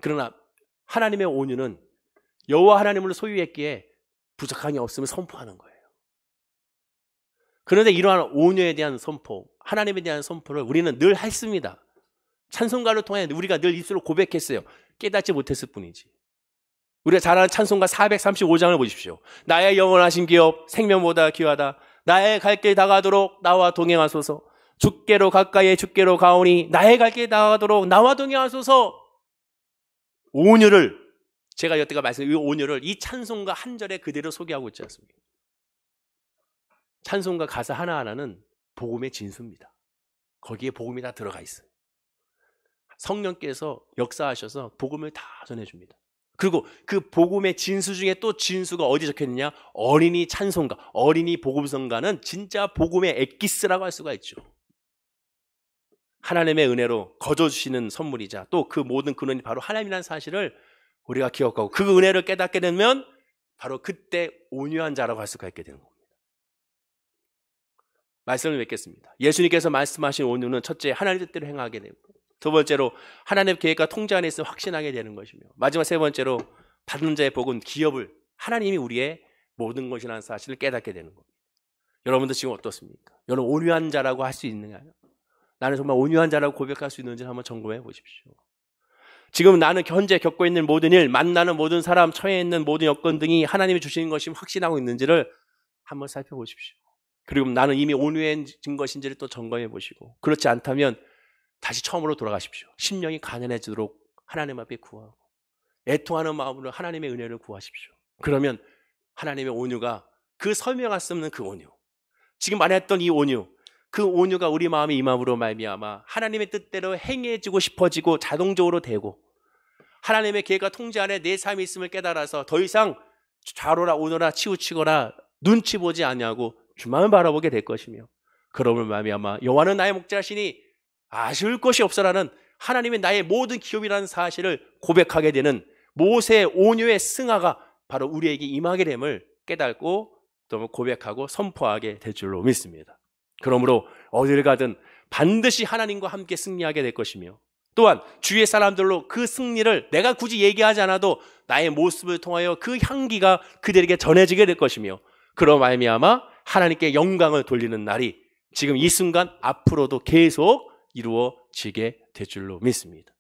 그러나 하나님의 온유는 여호와 하나님을 소유했기에 부족함이 없음을 선포하는 거예요. 그런데 이러한 온유에 대한 선포, 하나님에 대한 선포를 우리는 늘 했습니다. 찬송가를 통해 우리가 늘 입술로 고백했어요. 깨닫지 못했을 뿐이지. 우리가 잘 아는 찬송가 435장을 보십시오. 나의 영원하신 기업 생명보다 귀하다. 나의 갈 길 다가도록 나와 동행하소서. 주께로 가까이에 주께로 가오니 나의 갈 길 다가도록 나와 동행하소서. 온유를 제가 여태가 말씀드린 이 온유를 이 찬송가 한 절에 그대로 소개하고 있지 않습니까? 찬송가 가사 하나하나는 복음의 진수입니다. 거기에 복음이 다 들어가 있어요. 성령께서 역사하셔서 복음을 다 전해줍니다. 그리고 그 복음의 진수 중에 또 진수가 어디 적혀있느냐? 어린이 찬송가, 어린이 복음성가는 진짜 복음의 엑기스라고 할 수가 있죠. 하나님의 은혜로 거저주시는 선물이자 또 그 모든 근원이 바로 하나님이라는 사실을 우리가 기억하고 그 은혜를 깨닫게 되면 바로 그때 온유한 자라고 할 수가 있게 되는 겁니다. 말씀을 맺겠습니다. 예수님께서 말씀하신 온유는 첫째 하나님 뜻대로 행하게 되고 두 번째로 하나님의 계획과 통제 안에 있음을 확신하게 되는 것이며 마지막 세 번째로 받는 자의 복은 기업을 하나님이 우리의 모든 것이라는 사실을 깨닫게 되는 겁니다. 여러분들 지금 어떻습니까? 여러분 온유한 자라고 할 수 있느냐요? 나는 정말 온유한 자라고 고백할 수 있는지 한번 점검해 보십시오. 지금 나는 현재 겪고 있는 모든 일, 만나는 모든 사람, 처해 있는 모든 여건 등이 하나님이 주시는 것이 확신하고 있는지를 한번 살펴보십시오. 그리고 나는 이미 온유해진 것인지를 또 점검해 보시고 그렇지 않다면 다시 처음으로 돌아가십시오. 심령이 가난해지도록 하나님 앞에 구하고 애통하는 마음으로 하나님의 은혜를 구하십시오. 그러면 하나님의 온유가 그 설명할 수 없는 그 온유, 지금 말했던 이 온유, 그 온유가 우리 마음에 임함으로 말미암아 하나님의 뜻대로 행해지고 싶어지고 자동적으로 되고 하나님의 계획과 통제 안에 내 삶이 있음을 깨달아서 더 이상 좌로나 우노나 치우치거나 눈치 보지 아니하고 주만 바라보게 될 것이며 그러므로 말미암아 여호와는 나의 목자시니 아쉬울 것이 없어라는 하나님의 나의 모든 기업이라는 사실을 고백하게 되는 모세의 온유의 승하가 바로 우리에게 임하게 됨을 깨닫고 또 고백하고 선포하게 될 줄로 믿습니다. 그러므로 어디를 가든 반드시 하나님과 함께 승리하게 될 것이며 또한 주위의 사람들로 그 승리를 내가 굳이 얘기하지 않아도 나의 모습을 통하여 그 향기가 그들에게 전해지게 될 것이며 그로 말미암아 하나님께 영광을 돌리는 날이 지금 이 순간 앞으로도 계속 이루어지게 될 줄로 믿습니다.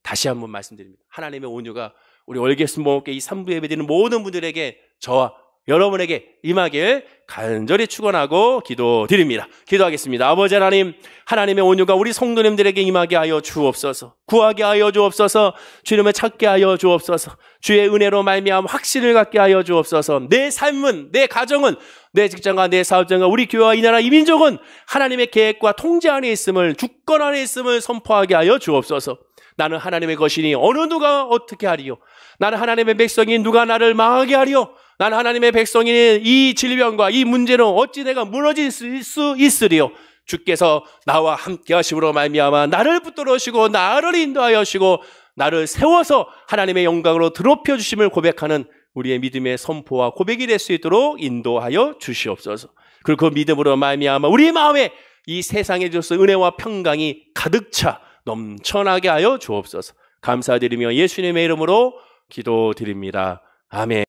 다시 한번 말씀드립니다. 하나님의 온유가 우리 월계순복음교회 이 3부 예배드리는 모든 분들에게 저와 여러분에게 임하길 간절히 축원하고 기도드립니다. 기도하겠습니다. 아버지 하나님, 하나님의 온유가 우리 성도님들에게 임하게 하여 주옵소서. 구하게 하여 주옵소서. 주님을 찾게 하여 주옵소서. 주의 은혜로 말미암아 확신을 갖게 하여 주옵소서. 내 삶은, 내 가정은, 내 직장과 내 사업장과 우리 교회와 이 나라 이 민족은 하나님의 계획과 통제 안에 있음을, 주권 안에 있음을 선포하게 하여 주옵소서. 나는 하나님의 것이니 어느 누가 어떻게 하리요? 나는 하나님의 백성이 누가 나를 망하게 하리요? 나는 하나님의 백성이 이 질병과 이 문제로 어찌 내가 무너질 수 있으리요? 주께서 나와 함께 하심으로 말미암아 나를 붙들으시고 나를 인도하여 주시고 나를 세워서 하나님의 영광으로 드높여 주심을 고백하는 우리의 믿음의 선포와 고백이 될 수 있도록 인도하여 주시옵소서. 그리고 그 믿음으로 말미암아 우리 마음에 이 세상에 주셔서 은혜와 평강이 가득 차 넘쳐나게 하여 주옵소서. 감사드리며 예수님의 이름으로 기도드립니다. 아멘.